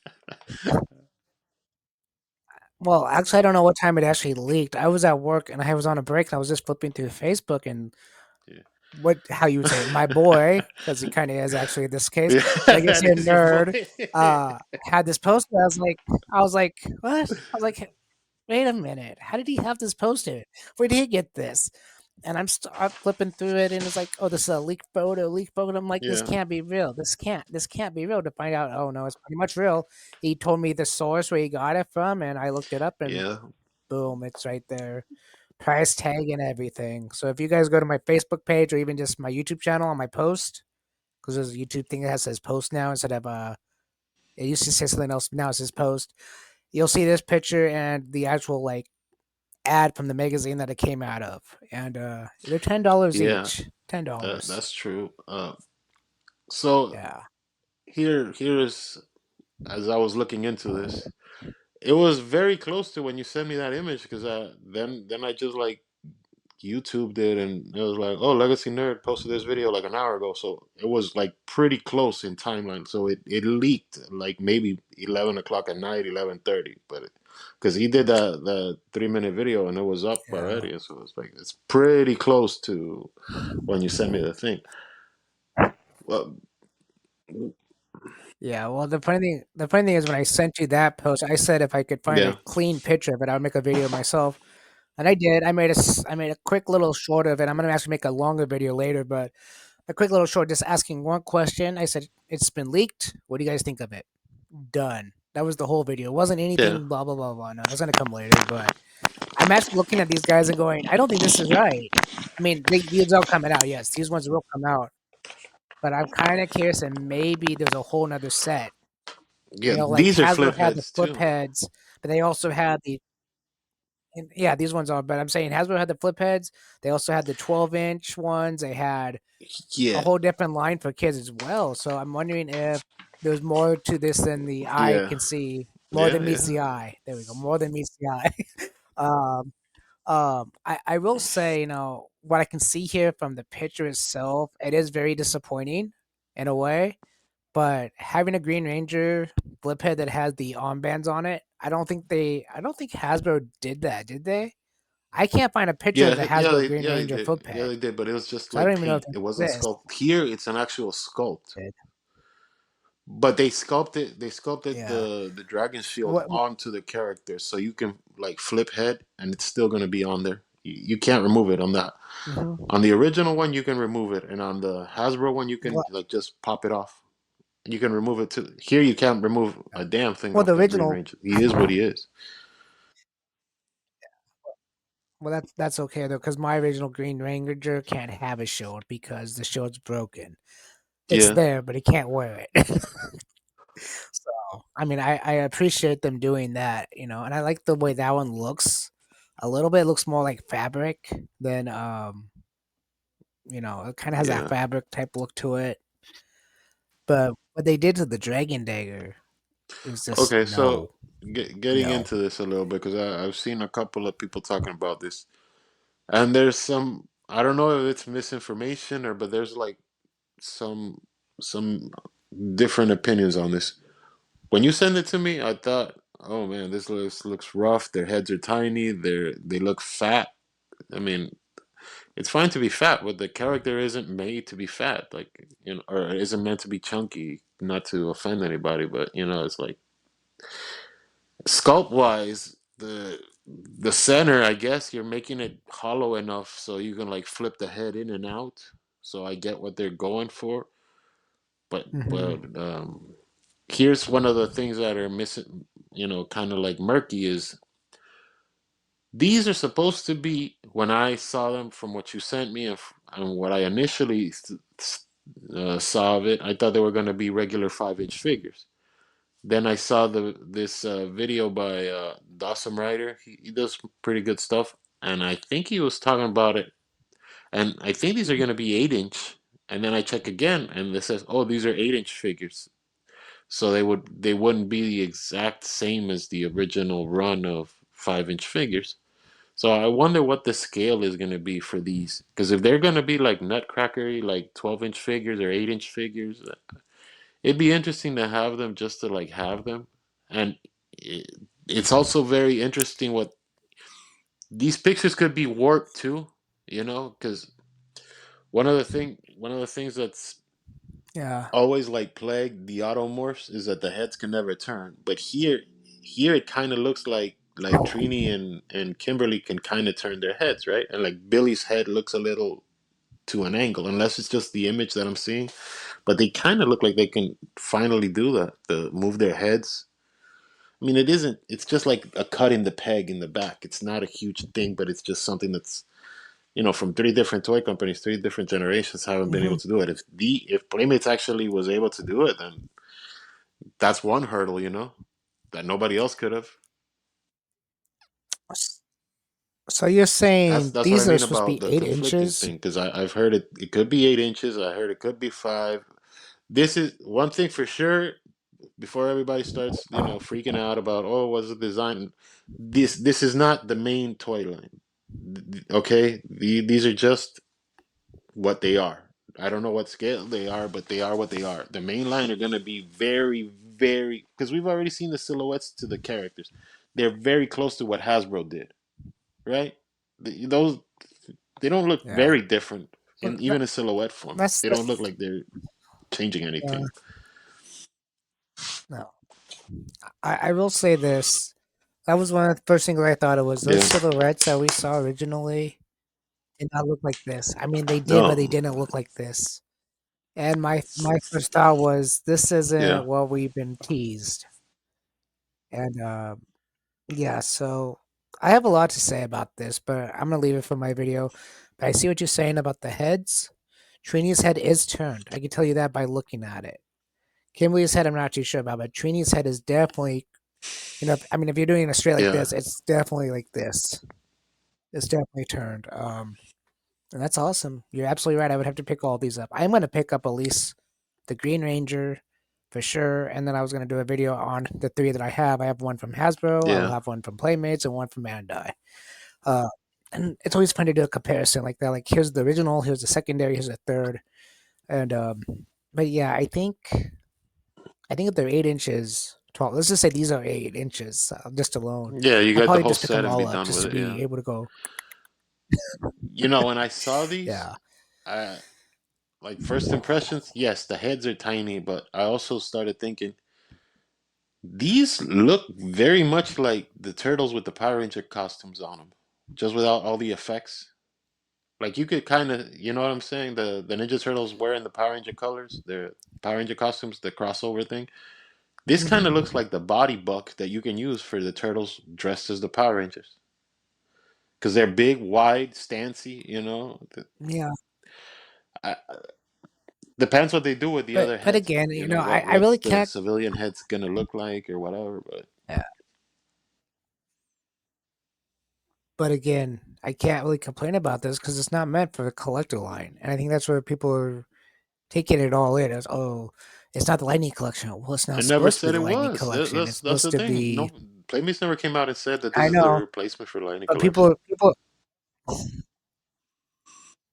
Well, actually, I don't know what time it actually leaked. I was at work and I was on a break and I was just flipping through Facebook and Yeah. how you would say it, my boy, because he kind of is actually in this case, Yeah, but I guess that you're a is your nerd. boy. Had this poster. I was like, what? I was like, wait a minute, how did he have this posted? Where did he get this? And I'm flipping through it, and it's like, oh, this is a leak photo. I'm like, this Yeah, can't be real. This can't be real. To find out, oh no, it's pretty much real. He told me the source where he got it from, and I looked it up, and yeah, boom, it's right there. Price tag and everything. So if you guys go to my Facebook page or even just my YouTube channel on my post, because there's a YouTube thing that says post now instead of it used to say something else. Now it says post. You'll see this picture and the actual like ad from the magazine that it came out of, and they're $10 Yeah, each. $10. that's true. So Yeah. here is, as I was looking into this, it was very close to when you sent me that image, because then I just like YouTubed it, and it was like, oh, Legacy Nerd posted this video like an hour ago, so it was like pretty close in timeline. So it leaked like maybe 11 o'clock at night, 11:30, but because he did the 3 minute video and it was up Yeah. already, so it's like it's pretty close to when you sent me the thing. Well, Yeah, well, the funny thing is when I sent you that post, I said if I could find a yeah, clean picture of it, I would make a video myself, and I did. I made a quick little short of it. I'm gonna actually make a longer video later, but a quick little short just asking one question. I said, "It's been leaked. What do you guys think of it?" Done. That was the whole video. It wasn't yeah, anything blah blah blah blah. No, it's gonna come later, but I'm actually looking at these guys and going, "I don't think this is right." I mean, these are coming out. Yes, these ones will come out, but I'm kind of curious, and maybe there's a whole nother set. yeah. Like These are Hasbro flip had the heads flip too. heads, but they also had yeah, these ones are. But I'm saying Hasbro had the flip heads. They also had the 12-inch ones. They had a Yeah, whole different line for kids as well. So I'm wondering if there's more to this than the eye yeah, can see, more yeah, than meets yeah, the eye. There we go, more than meets the eye. um, I will say, what I can see here from the picture itself, it is very disappointing in a way. But having a Green Ranger flip head that has the armbands on it, I don't think Hasbro did that, did they? I can't find a picture of the Hasbro Green yeah, they Ranger did. flip Yeah, head, they did. But it was just so I don't like even know if paint. it It wasn't exists. sculpt. Here, it's an actual sculpt. But they sculpted Yeah. the dragon shield What onto the character, so you can like flip head and it's still gonna be on there. You can't remove it on that. mhm. On the original one you can remove it, and on the Hasbro one you can What like just pop it off. You can remove it too. Here you can't remove yeah. a damn thing Well, off the the Green original Ranger. He is what he is. well, that's okay though, because my original Green Ranger can't have a shield because the shield's broken. It's Yeah, there, but he can't wear it. So, I mean, I appreciate them doing that, and I like the way that one looks. A little bit looks more like fabric than it kind of has that yeah. fabric type look to it. But what they did to the Dragon Dagger is just Okay, so no, getting no. into this a little bit, because I've seen a couple of people talking about this. And there's some, I don't know if it's misinformation, or but there's like some some different opinions on this. When you send it to me, I thought, oh man, this looks rough. Their heads are tiny. They look fat. I mean, it's fine to be fat, but the character isn't made to be fat, like, or isn't meant to be chunky. Not to offend anybody, but it's like sculpt wise, the center, I guess you're making it hollow enough so you can like flip the head in and out. So I get what they're going for, but Hmm. here's one of the things that are missing, kind of like murky, is these are supposed to be, when I saw them from what you sent me, and what I initially saw of it, I thought they were going to be regular 5-inch figures. Then I saw this video by Dawson Ryder. He does pretty good stuff, and I think he was talking about it. And I think these are going to be 8-inch. And then I check again, and it says, "Oh, these are 8-inch figures." So they wouldn't be the exact same as the original run of 5-inch figures. So I wonder what the scale is going to be for these, because if they're going to be like nutcrackery, like 12-inch figures or 8-inch figures, it'd be interesting to have them, just to like have them. And it, it's also very interesting what these pictures could be warped too, because one of the things that's Yeah. always like plagued the automorphs is that the heads can never turn. But here it kind of looks like Trini and Kimberly can kind of turn their heads, right? And like Billy's head looks a little to an angle, unless it's just the image that I'm seeing. But they kind of look like they can finally do that, to move their heads. I mean, it isn't. It's just like a cut in the peg in the back. It's not a huge thing, but it's just something that's, from three different toy companies, three different generations haven't been able Hmm. to do it. If Playmates actually was able to do it, then that's one hurdle, that nobody else could have. So you're That's saying that's what I these are mean supposed to about be the eight conflicting inches? thing, because I've heard it could be 8 inches. I heard it could be five. This is one thing for sure. Before everybody starts, freaking out about, oh, what's the design? This is not the main toy line. Okay, these are just what they are. I don't know what scale they are, but they are what they are. The main line are gonna be very, very, because we've already seen the silhouettes to the characters. They're very close to what Hasbro did, right? Those they don't look Yeah. very different Well, in even in silhouette form. that's They the don't look like they're changing uh, anything. no. I will say this. That was one of the first things I thought it was. Those Yeah. silhouettes that we saw originally did not look like this. I mean, they did, but they No. didn't look like this. And my first thought was, this Yeah. isn't what we've been teased. And yeah, so I have a lot to say about this, but I'm gonna leave it for my video. But I see what you're saying about the heads. Trini's head is turned. I can tell you that by looking at it. Kimberly's head, I'm not too sure about, but Trini's head is definitely, I mean, if you're doing it straight like Yeah. this, it's definitely like this. It's definitely turned. And that's awesome. You're absolutely right. I would have to pick all these up. I'm gonna pick up at least the Green Ranger for sure, and then I was gonna do a video on the three that I have. I have one from Hasbro, I will Yeah. have one from Playmates, and one from Bandai. Uh, and it's always fun to do a comparison like that. Like, here's the original, here's the secondary, here's the third, and but yeah, I think if they're 8 inches tall, let's just say these are 8 inches just alone. Yeah. You I'll got the probably whole just pick set them and be all up done just with to it. Yeah. be able to go. When I saw these, Yeah. I like first impressions. Yes, the heads are tiny, but I also started thinking these look very much like the turtles with the Power Ranger costumes on them, just without all the effects. Like you could kind of, you know what I'm saying? The Ninja Turtles wearing the Power Ranger colors, their Power Ranger costumes, the crossover thing. This kind of Hmm. looks like the body buck that you can use for the turtles dressed as the Power Rangers. Because they're big, wide, stancy, Yeah. I, depends what they do with the other But heads. again, I What's really the can't. civilian heads gonna look like or whatever, but Yeah. But again, I can't really complain about this because it's not meant for the collector line, and I think that's where people are taking it all in as, oh, it's not the Lightning Collection. Well, it's I not never supposed to be said the it Lightning was. Collection. It's That's supposed the to thing. be. No, Playmates never came out and said that this I is the know, replacement for Lightning but Collection.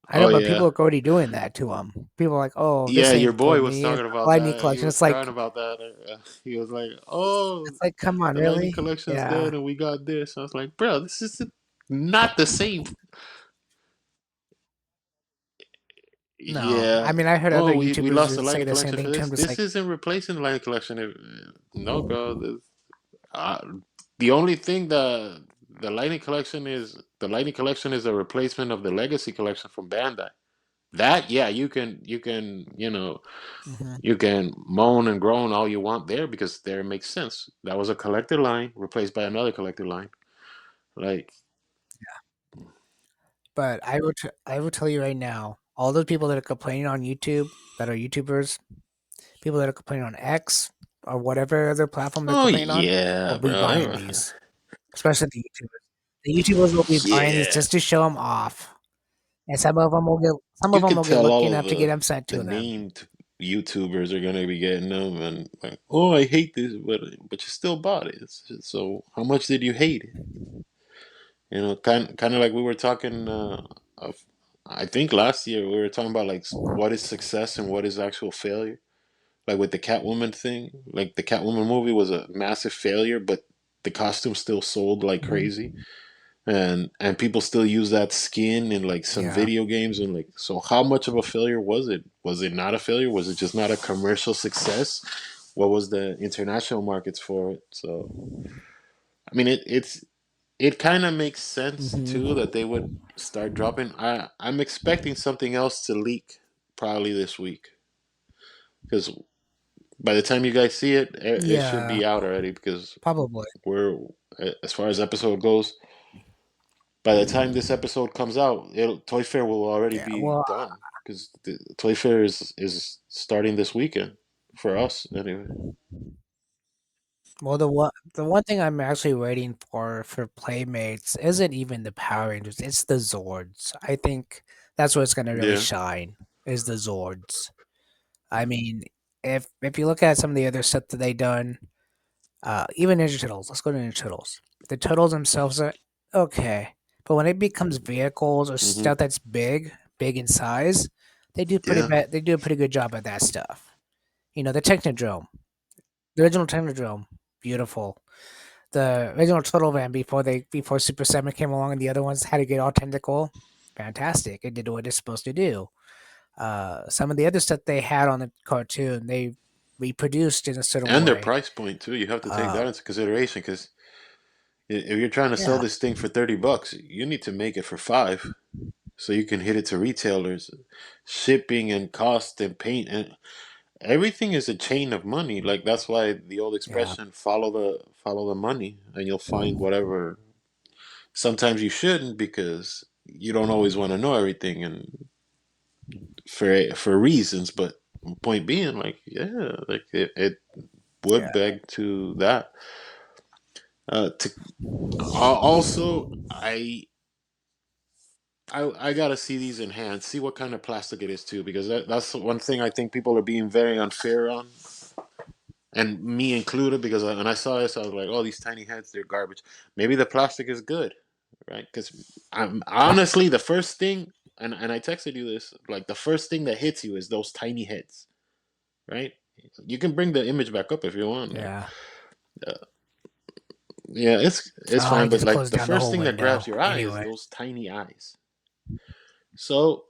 I Oh know, but yeah. people are already doing that to them. People are like, oh, Yeah, this your ain't for boy was me. It's talking not the about Lightning that. He Collection. was crying about that. He was like, "Oh, It's like, come on, the Lightning really? Collection's Yeah. dead, and we got this." I was like, "Bro, this is not the same." No, Yeah. I mean, I heard other Oh, we YouTubers lost the just say Lightning the same Collection thing for to this. him. Just This like, isn't replacing the Lightning Collection. No, bro. Uh, the only thing that the Lightning Collection is a replacement of the Legacy Collection from Bandai. That, yeah, mhm. you can moan and groan all you want there because there it makes sense. That was a collector line replaced by another collector line. Like, But I will tell you right now, all those people that are complaining on YouTube, that are YouTubers, people that are complaining on X or whatever other platform they're oh complaining on, will yeah, be buying bro. these, especially the YouTubers. The YouTubers will be buying these Yeah, just to show them off, and some of you them can will get tell lucky all enough of to get them sent the to them. named YouTubers are gonna be getting them, and like, oh, I hate this, but you still bought it. So how much did you hate it? Kind of like we were talking. Of, I think last year we were talking about like what is success and what is actual failure. Like with the Catwoman thing, like the Catwoman movie was a massive failure, but the costume still sold like Mhm. crazy, and people still use that skin in like some Yeah. video games, and like, so how much of a failure was it? Was it not a failure? Was it just not a commercial success? What was the international markets for it? So I mean, it kind of makes sense too that Hmm. they would start dropping. I'm expecting something else to leak probably this week, because by the time you guys see it, it should Yeah. be out already, because Probably. we're, as far as episode goes, by the time this episode comes out, Toy Fair will already Yeah. be Well, done, because the Toy Fair is starting this weekend for us anyway. Well, the one thing I'm actually waiting for Playmates isn't even the Power Rangers, it's the Zords. I think that's where it's gonna really Yeah, shine, is the Zords. I mean, if you look at some of the other stuff that they done, even Ninja Turtles, let's go to Ninja Turtles. The turtles themselves are okay, but when it becomes vehicles or hmm, stuff that's big in size, yeah, they do a pretty good job at that stuff. The Technodrome, the original Technodrome, beautiful. The original Turtle Van before Super 7 came along and the other ones had to get all tentacle, fantastic. It did what it's supposed to do. Some of the other stuff they had on the cartoon, they reproduced in a certain and their way. price point too. You have to take that Um, into consideration because if you're trying to sell yeah, this thing for $30, you need to make it for five so you can hit it to retailers. Shipping and cost and paint and everything is a chain of money. Like that's why the old yeah, expression follow the money and you'll find whatever. Sometimes you shouldn't because you don't always want to know everything and for reasons, but point being like yeah, like it would yeah, beg to that. To also I gotta see these in hand, see what kind of plastic it is too, because that's one thing I think people are being very unfair on, and me included. Because when I saw this, I was like, "Oh, these tiny heads, they're garbage." Maybe the plastic is good, right? Because I'm honestly the first thing, and I texted you this, like the first thing that hits you is those tiny heads, right? You can bring the image back up if you want. Like, yeah. uh, yeah, it's I fine, but just like closed the down the first whole thing that grabs window. your eye is Anyway, those tiny eyes. So,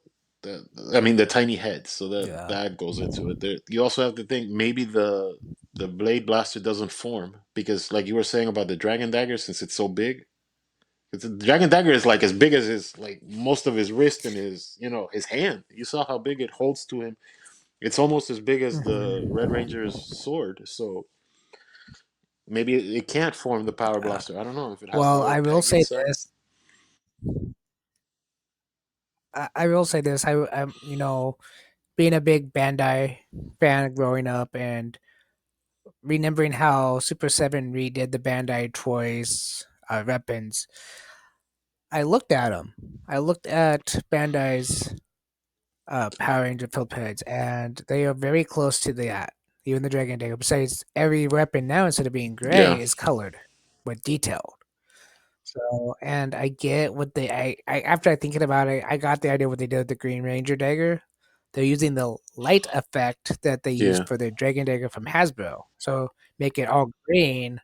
I mean, the tiny heads. So yeah, that goes into it. There, you also have to think maybe the blade blaster doesn't form because, like you were saying about the dragon dagger, since it's so big. It's, the dragon dagger is like as big as his like most of his wrist and his his hand. You saw how big it holds to him. It's almost as big as the Red hmm, Ranger's sword. So maybe it can't form the power yeah. blaster. I don't know if it has Well, the I will peg say inside. this. I will say this. Being a big Bandai fan growing up and remembering how Super 7 redid the Bandai toys weapons, I looked at them. I looked at Bandai's Power Ranger flip heads, and they are very close to that. Even the Dragon Dagger. Besides, every weapon now, instead of being Yeah, gray, is colored with detailed. So, and I get what I after I thinking about it, I got the idea what they did with the Green Ranger dagger. They're using the light effect that they used yeah, for their Dragon dagger from Hasbro. So make it all green.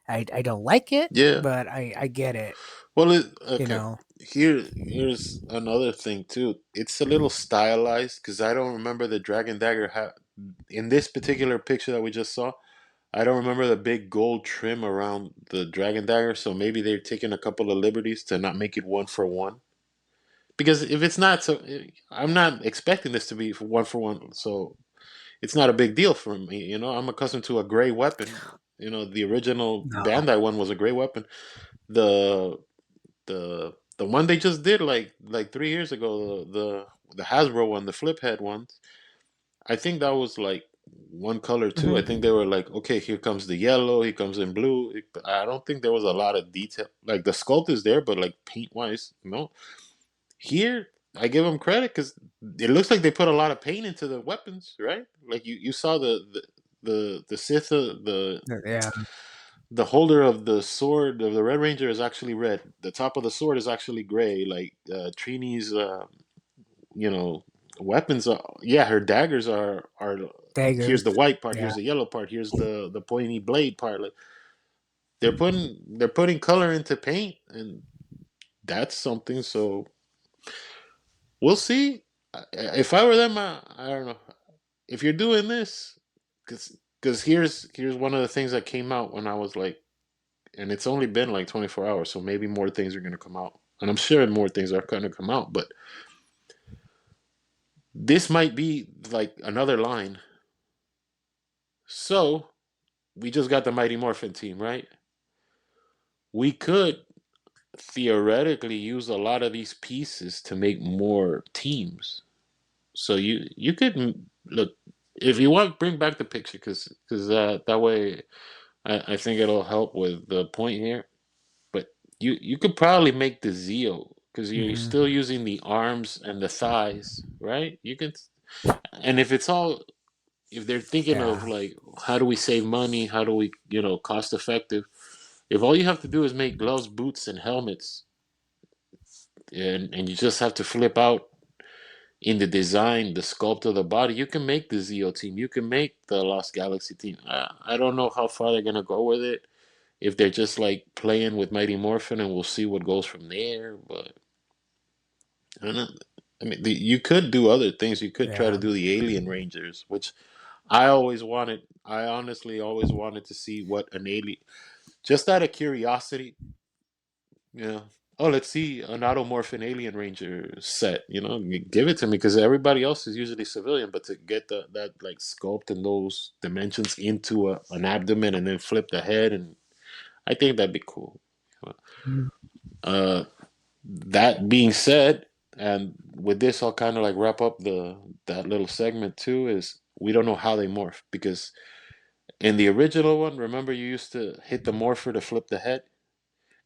I don't like it, yeah. but I get it. Well, You okay. know. Here's another thing too. It's a little stylized because I don't remember the Dragon Dagger in this particular picture that we just saw. I don't remember the big gold trim around the Dragon Dagger, so maybe they're taking a couple of liberties to not make it one for one. Because if it's not, so I'm not expecting this to be one for one. So it's not a big deal for me. I'm accustomed to a gray weapon. The original No. Bandai one was a gray weapon. The the one they just did like 3 years ago, the Hasbro one, the flip head ones. I think that was like one color too. I think Mhm. they were like, okay, here comes the yellow, he comes in blue. I don't think there was a lot of detail. Like the sculpt is there, but like paint wise, no. Here, I give them credit because it looks like they put a lot of paint into the weapons, right? Like you saw the Sith, Yeah, the holder of the sword of the Red Ranger is actually red. The top of the sword is actually gray. Like Trini's, you know, weapons are. Yeah, her daggers are. Here's daggers. the white part. Yeah. Here's the yellow part. Here's the pointy blade part. Like they're putting color into paint, and that's something. So we'll see. If I were them, I don't know. If you're doing this, because here's one of the things that came out when I was like, and it's only been like 24 hours, so maybe more things are going to come out. And I'm sure more things are going to come out, but this might be like another line. So we just got the Mighty Morphin team, right? We could theoretically use a lot of these pieces to make more teams. So you could look if you want, bring back the picture because that way I think it'll help with the point here. But you could probably make the Zeo because you're still Hmm. using the arms and the thighs, right? You can, and if it's all, if they're thinking of Yeah. like how do we save money, how do we, cost effective, if all you have to do is make gloves, boots, and helmets, and you just have to flip out in the design, the sculpt of the body, you can make the Zeo team, you can make the Lost Galaxy team. I don't know how far they're gonna go with it. If they're just like playing with Mighty Morphin, and we'll see what goes from there. But I don't know. I mean, you could do other things. You could try to Yeah. do the Alien Rangers, which I always wanted. I honestly always wanted to see what an alien, just out of curiosity. Yeah. Oh, let's see an automorphin alien ranger set. Give it to me because everybody else is usually civilian. But to get that like sculpt and those dimensions into an abdomen and then flip the head, and I think that'd be cool. Mhm. Uh, that being said, and with this, I'll kind of like wrap up the that little segment too. Is we don't know how they morph because in the original one, remember you used to hit the morpher to flip the head.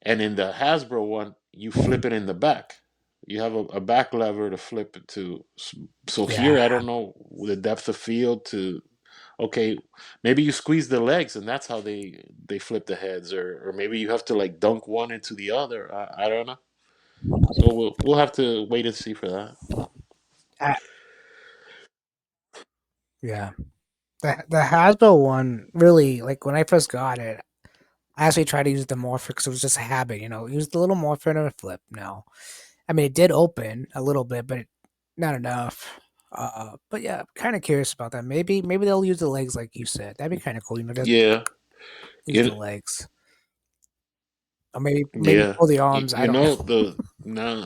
And in the Hasbro one, you flip it in the back. You have a back lever to flip it to. So here, Yeah. I don't know the depth of field to. Okay, maybe you squeeze the legs, and that's how they flip the heads, or maybe you have to like dunk one into the other. I don't know. So we'll have to wait and see for that. Uh, yeah. The Hasbro one really, like when I first got it, I actually tried to use the morpher because it was just a habit, use the little morpher and a flip. No, I mean it did open a little bit, but not enough. But yeah, kind of curious about that. Maybe they'll use the legs like you said. That'd be kind of cool. Just Yeah, use the you legs, or maybe yeah. pull the You, arms. I you don't know know. the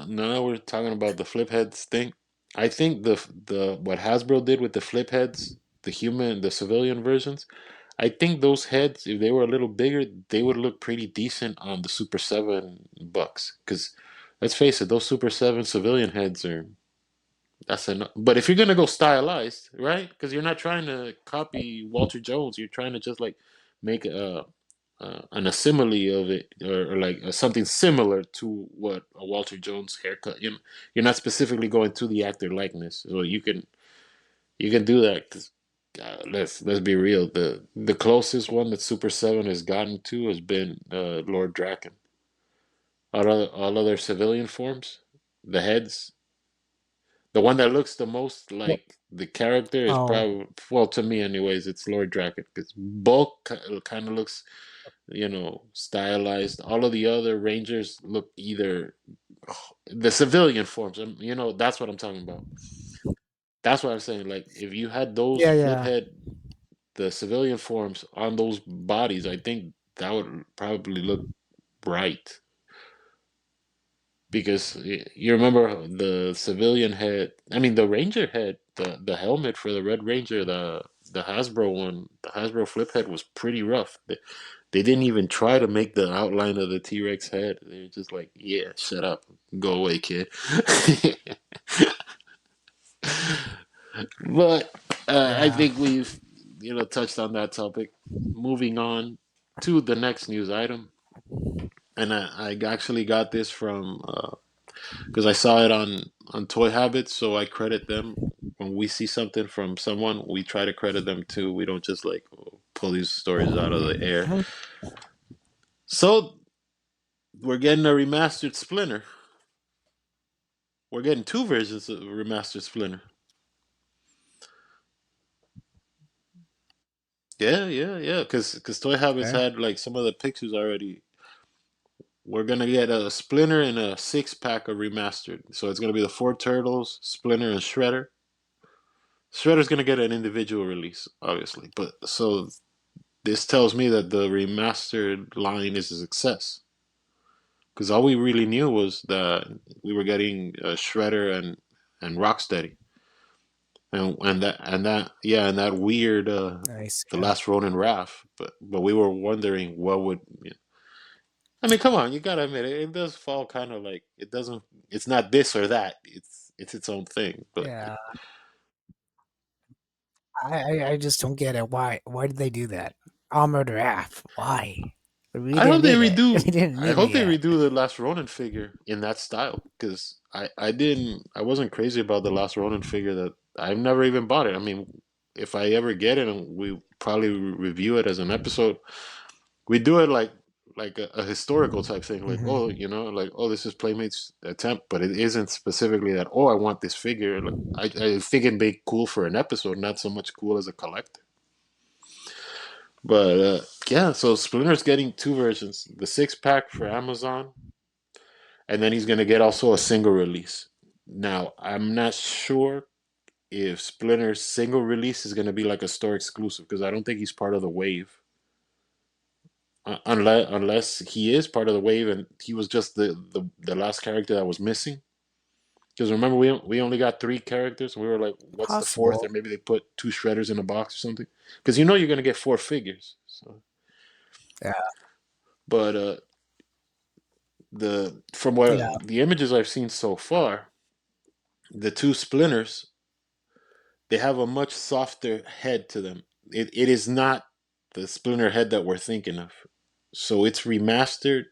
now we're talking about the flip heads thing. I think the what Hasbro did with the flip heads, the civilian versions. I think those heads, if they were a little bigger, they would look pretty decent on the Super 7 Bucks. Because let's face it, those Super 7 civilian heads are that's enough. But if you're gonna go stylized, right? Because you're not trying to copy Walter Jones, you're trying to just like make an assimile of it, or like something similar to what a Walter Jones haircut. You're not specifically going to the actor likeness, so you can do that. 'Cause, let's be real. The closest one that Super 7 has gotten to has been Lord Draken. All other civilian forms, the heads, the one that looks the most Well, like the character is oh, probably, well, to me anyways, it's Lord Draken because Bulk kind of looks, stylized. All of the other Rangers look either the civilian forms. That's what I'm talking about. That's what I'm saying. Like if you had those yeah, flip yeah, head, the civilian forms on those bodies, I think that would probably look right. Because you remember the civilian head, I mean the Ranger head, the helmet for the Red Ranger, the Hasbro one, the Hasbro flip head was pretty rough. They didn't even try to make the outline of the T-Rex head. They were just like, yeah, shut up, go away, kid. But I yeah. think we've touched on that topic. Moving on to the next news item, and I actually got this from because I saw it on Toy Habits, so I credit them. When we see something from someone, we try to credit them too. We don't just like pull these stories out of the air. Mhm. So we're getting a remastered Splinter. We're getting two versions of remastered Splinter. Yeah, yeah, yeah. Because Toy Habits Okay. had like some of the pictures already. We're gonna get a Splinter and a 6-pack of remastered. So it's gonna be the four Turtles, Splinter, and Shredder. Shredder's gonna get an individual release, obviously, but so this tells me that the remastered line is a success. Because all we really knew was that we were getting Shredder and Rocksteady, and that yeah, and that weird Nice. the Yeah. last Ronin Wrath, but we were wondering what would. I mean, come on, you gotta admit it. It does fall kind of like it doesn't. It's not this or that. It's its own thing. But Yeah. I just don't get it. Why did they do that? Armored Wrath. Why? We I didn't hope they need it. redo. We didn't I need it hope they yet. redo the Last Ronin figure in that style because I wasn't crazy about the Last Ronin figure. That I've never even bought it. I mean, if I ever get it and we probably review it as an episode, we do it like a historical type thing. Like, oh, Hmm. like, oh, this is Playmate's attempt, but it isn't specifically that. Oh, I want this figure. Like, I think it'd be cool for an episode, not so much cool as a collector. But yeah, so Splinter's getting two versions: the 6 pack for Amazon, and then he's gonna get also a single release. Now, I'm not sure if Splinter's single release is gonna be like a store exclusive because I don't think he's part of the wave. Unless he is part of the wave and he was just the last character that was missing. Because remember, we only got 3 characters. And we were like, what's the fourth? Or Possible. maybe they put 2 shredders in a box or something. Because you're gonna get 4 figures. So, Yeah. but the from what Yeah. the images I've seen so far, the 2 splinters they have a much softer head to them. It is not the splinter head that we're thinking of. So it's remastered,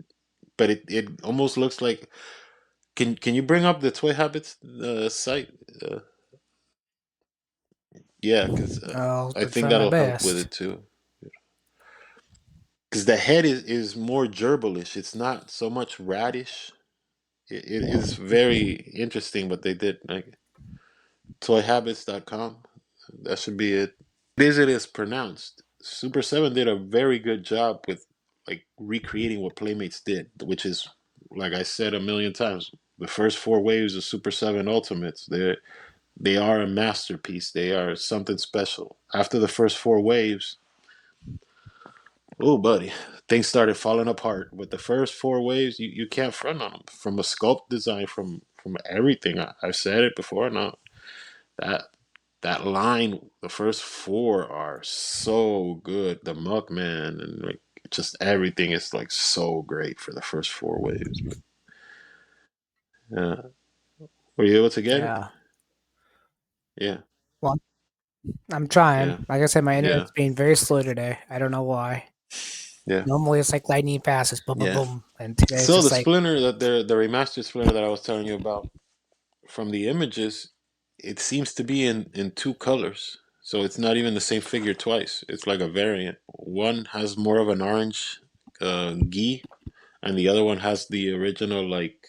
but it almost looks like. Can you bring up the Toy Habits site? Uh, yeah, because I I'll think try my that'll help with best. it too. Because the head is more gerbilish. It's not so much radish. It is very interesting what they did. Like toyhabits.com. That should be it. It is pronounced. Super 7 did a very good job with like recreating what Playmates did, which is like I said a million times. The first 4 waves of Super 7 Ultimates, they are a masterpiece. They are something special. After the first 4 waves, oh buddy, things started falling apart. With the first 4 waves, you can't front on them. From a sculpt design, from everything. I've said it before. Now that that line, the first 4 are so good. The Muckman and like just everything is like so great for the first 4 waves. But were you able to get it? Yeah. Yeah, Well, I'm trying. yeah, Like I said, my yeah, internet's being very slow today. I don't know why. yeah, Normally it's like lightning fast. It's boom, boom, yeah. boom. And today it's So the just like, splinter that the remastered splinter that I was telling you about from the images, it seems to be in 2 colors. So it's not even the same figure twice. It's like a variant. One has more of an orange gi, and the other one has the original like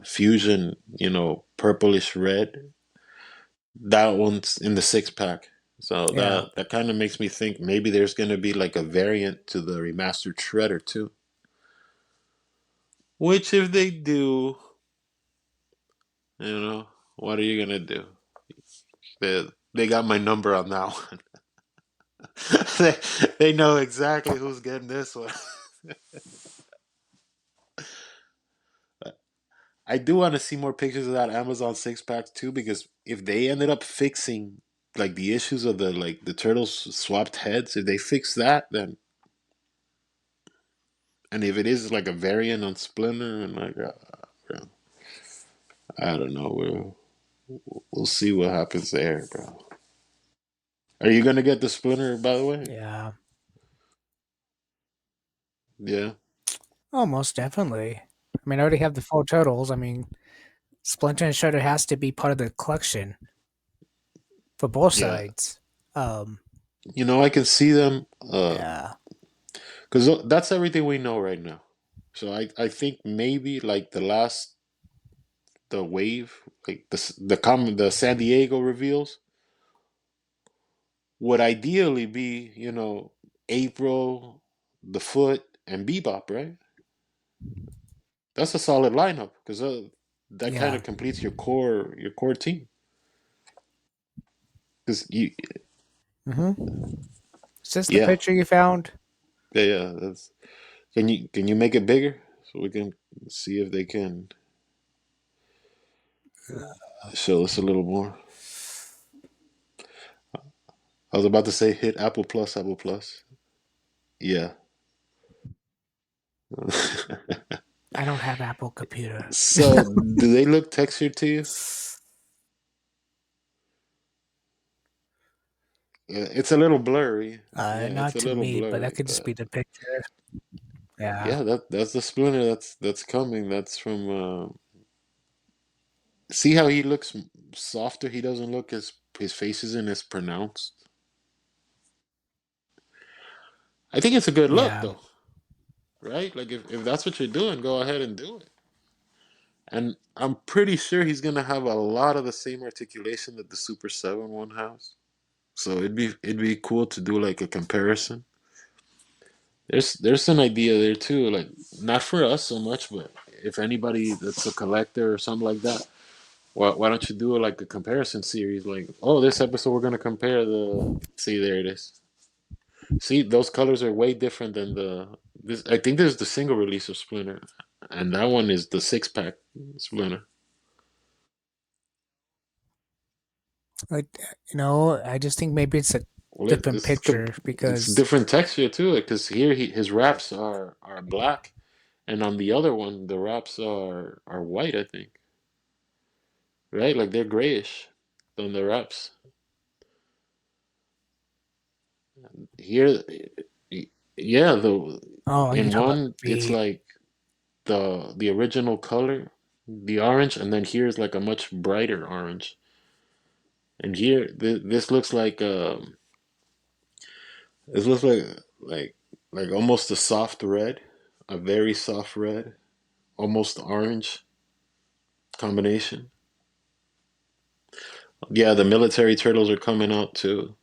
fusion, purplish red. That one's in the 6 pack. So yeah. that kind of makes me think maybe there's gonna be like a variant to the remastered Shredder too. Which if they do, you know, what are you gonna do? They got my number on that one. they, they know exactly who's getting this one. I do want to see more pictures of that Amazon 6 pack too, because if they ended up fixing like the issues of the turtles swapped heads, if they fix that, then and if it is like a variant on Splinter and like I don't know, we'll see what happens there, bro. Are you gonna get the Splinter by the way? Yeah. Yeah, Oh, most definitely. I mean, I already have the full totals. I mean, Splinter and Shredder has to be part of the collection for both yeah. sides. Um, I can see them yeah. because that's everything we know right now. So I think maybe like the wave, like the San Diego reveals would ideally be, April, the Foot, and Bebop, right? That's a solid lineup because that kind Yeah. of completes your core team. Because Mm-hmm. Is this the yeah, picture you found? yeah, yeah. Can you make it bigger so we can see if they can show us a little more? I was about to say hit Apple Plus, Apple Plus. Yeah. I don't have Apple Computer. So, do they look textured to you? it's a little blurry. Yeah, it's Not a to little me, but that blurry, could just but be the picture. Yeah, yeah, that's the Splinter that's coming. That's from. See how he looks softer. He doesn't look as his face isn't as pronounced. I think it's a good look yeah, though, right? Like if that's what you're doing, go ahead and do it. And I'm pretty sure he's gonna have a lot of the same articulation that the Super 7 one has. So it'd be cool to do like a comparison. There's an idea there too, like not for us so much, but if anybody that's a collector or something like that, why don't you do like a comparison series? Like, oh, this episode we're gonna compare the. See, there it is. See, those colors are way different than the. This I think there's the single release of Splinter, and that one is the 6 pack Splinter. like I just think maybe it's a Well, different picture it's because different texture too, because here his wraps are black, and on the other one the wraps are white. I think, right? Like they're grayish on the wraps. Here, yeah, the you're in talking about one it's the like the original color, the orange, and then here's like a much brighter orange. And here, this looks like this looks like like almost a soft red, a very soft red, almost orange combination. Yeah, the military turtles are coming out too.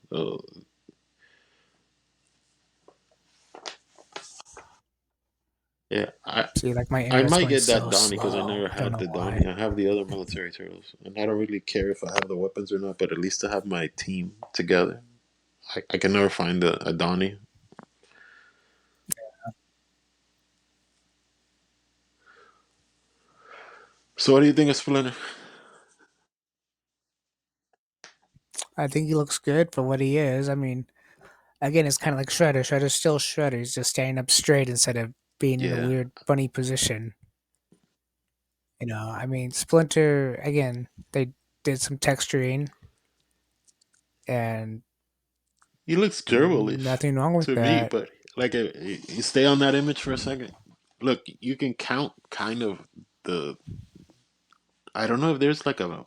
Yeah, see like my I internet's might going get that so Donnie because I slow. never I don't had know the why. Donnie. I have the other military turtles, and I don't really care if I have the weapons or not. But at least I have my team together. I can never find a Donnie. So what do you think of Splinter? I think he looks good for what he is. I mean, again, it's kind of like Shredder. Shredder's still Shredder. He's just standing up straight instead of being in a Yeah, weird, funny position. I mean, Splinter, again, they did some texturing and he looks Gerbalish nothing wrong with to me, that. but like you stay on that image for a second. Look, you can count kind of the. I don't know if there's like a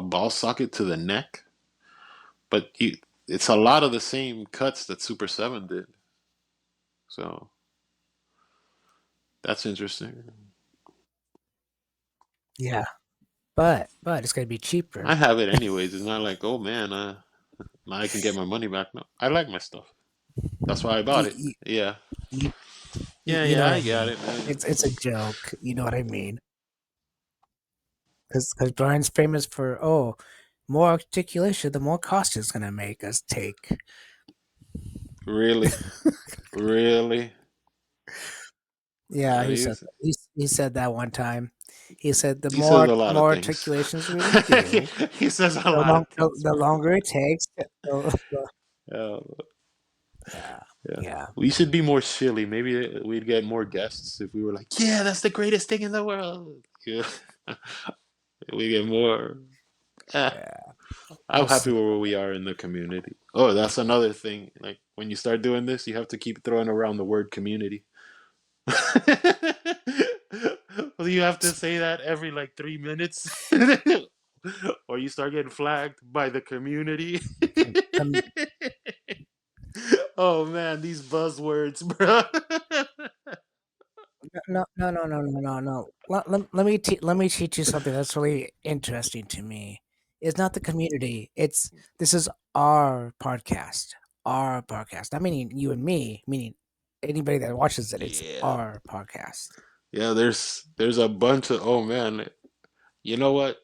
ball socket to the neck, but it's a lot of the same cuts that Super 7 did. So that's interesting. Yeah. But it's gonna be I cheaper. have it anyways. It's not like, oh man, now I can get my money back. No, I like my stuff. That's why I bought You, it. you, Yeah, you, you know yeah, what I I got mean. it. It's a joke. You know what I mean? Because Brian's famous for more articulation, the more cost it's gonna make us take. Really, really. Yeah, he said He's he said that one time. He said the he says a lot of more things. articulations we do, He says a lot of things, the bro. longer it takes. Uh, Yeah, yeah, yeah, we should be more silly. Maybe we'd get more guests if we were like, "Yeah, that's the greatest thing in the world." Yeah, we get more. Eh, yeah. I'm We'll happy see. where we are in the community. Oh, that's another thing. Like when you start doing this, you have to keep throwing around the word community. Well, you have to say that every like 3 minutes, or you start getting flagged by the community. Um, Oh man, these buzzwords, bro. no. Let me teach you something that's really interesting to me. It's not the community. This is our podcast. Our podcast. Not meaning you and me, meaning anybody that watches it. It's Yeah, our podcast. yeah. There's a bunch of. Oh man, you know what?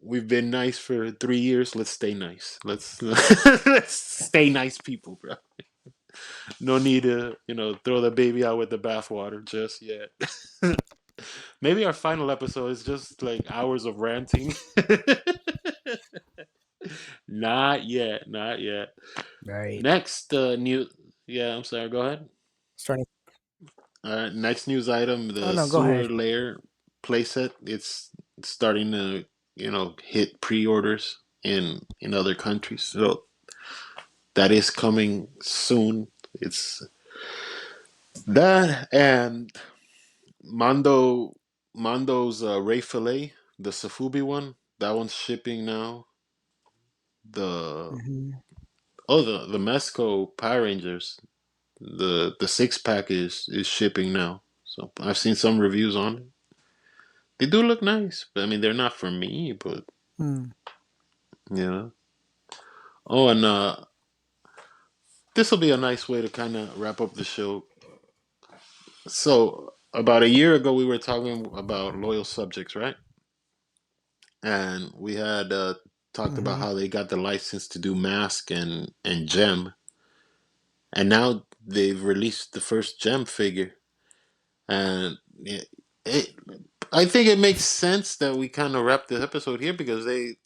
We've been nice for 3 years. Let's stay nice. Let's let's stay nice people, bro. No need to, throw the baby out with the bathwater just yet. Maybe our final episode is just like hours of ranting. Not yet, not yet. Right. Next new, yeah, I'm sorry. Go ahead. Starting. Next news item: Oh the no, go sewer ahead. layer playset. It's starting to, hit pre-orders in other countries. So that is coming soon. It's that and Mondo's Ray Fillet, the Safubi one. That one's shipping now. The Hmm. the Mesco Power Rangers, the six pack is shipping now. So I've seen some reviews on it. They do look nice, but I mean they're not for me. But Hmm. yeah. Oh, and this will be a nice way to kind of wrap up the show. So about a year ago, we were talking about loyal subjects, right? And we had talked about Hmm. how they got the license to do Mask and Gem, and now they've released the first Gem figure, and it I think it makes sense that we kind of wrap this episode here because they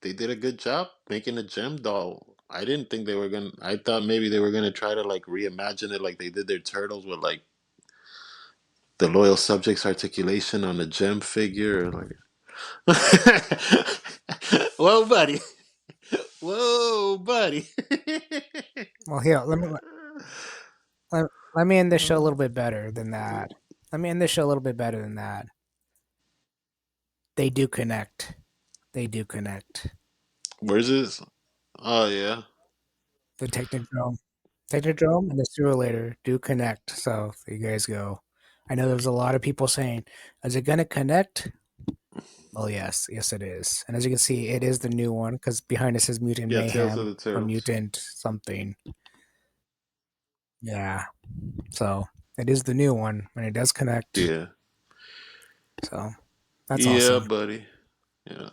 did a good job making a Gem doll. I didn't think they were gonna. I thought maybe they were gonna try to like reimagine it like they did their turtles with like the loyal subjects articulation on the Gem figure, or like. Whoa, buddy! Whoa, buddy! Well, here, let, let me end this show a little bit better than that. Let me end this show a little bit better than that. They do connect. They do connect. Where's this? Oh yeah, The Technodrome, and the Simulator do connect. So there you guys go. I know there's a lot of people saying, "Is it gonna connect?" Well, yes, it is. And as you can see, it is the new one because behind it says Mutant yeah. Tales of Mayhem the or Turtles. Mutant something. Yeah. So it is the new one, and it does connect. Yeah, So that's yeah, awesome. buddy. Yeah.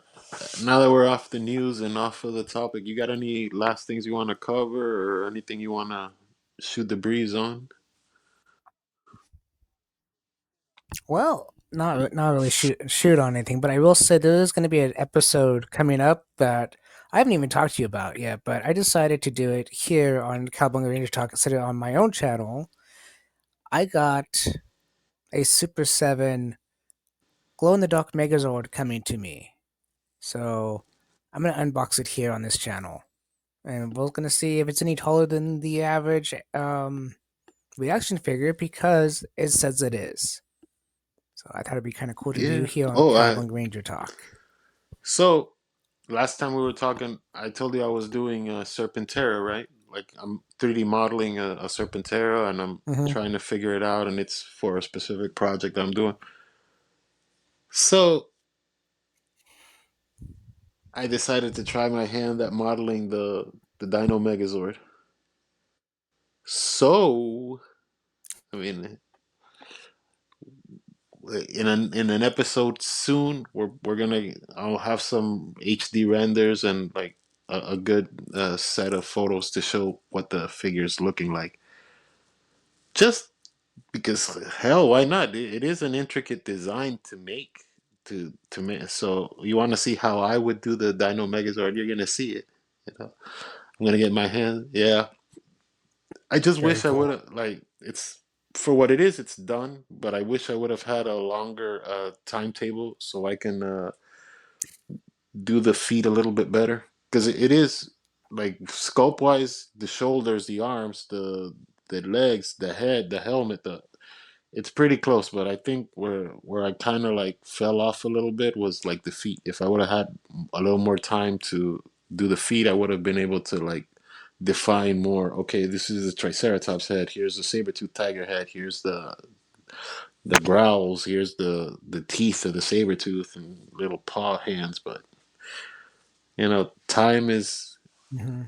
Now that we're off the news and off of the topic, you got any last things you want to cover or anything you want to shoot the breeze on? Well, not really shoot on anything, but I will say there is going to be an episode coming up that I haven't even talked to you about yet. But I decided to do it here on Cowboy Ranger Talk instead of on my own channel. I got a Super Seven glow in the dark Megazord coming to me, so I'm gonna unbox it here on this channel, and we're gonna see if it's any taller than the average reaction figure because it says it is. So I thought it'd be kind of cool to do Yeah. here on Oh, I Cowboy Ranger Talk. so last time we were talking, I told you I was doing Serpentera, right? Like I'm 3D modeling a Serpentera, and I'm Hmm. trying to figure it out, and it's for a specific project I'm doing. So I decided to try my hand at modeling the Dino Megazord. So I mean, in an episode soon, we're gonna I'll have some HD renders and like a good set of photos to show what the figure's looking like. Just because hell, why not? It is an intricate design to make. To make. So you want to see how I would do the Dino Megazord? You're gonna see it. You know, I'm gonna get my hand. Yeah, I just Very wish I would cool. have like it's for what it is. It's done, but I wish I would have had a longer timetable so I can do the feet a little bit better because it is like sculpt wise, the shoulders, the arms, the legs, the head, the helmet, the it's pretty close, but I think where I kind of like fell off a little bit was like the feet. If I would have had a little more time to do the feet, I would have been able to like define more. Okay, this is the Triceratops head. Here's the saber-tooth tiger head. Here's the growls. Here's the teeth of the saber-tooth and little paw hands. But time Hmm.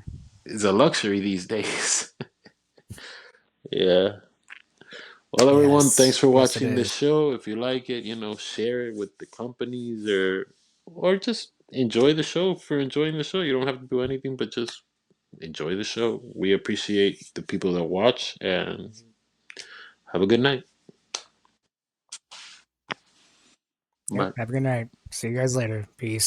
is a luxury these days. Yeah. Well, everyone, thanks for Yes, it watching the is. show. If you like it, share it with the companies or just enjoy the show for enjoying the show. You don't have to do anything but just enjoy the show. We appreciate the people that watch and have a good night. Yep. Bye. Have a good night. See you guys later. Peace.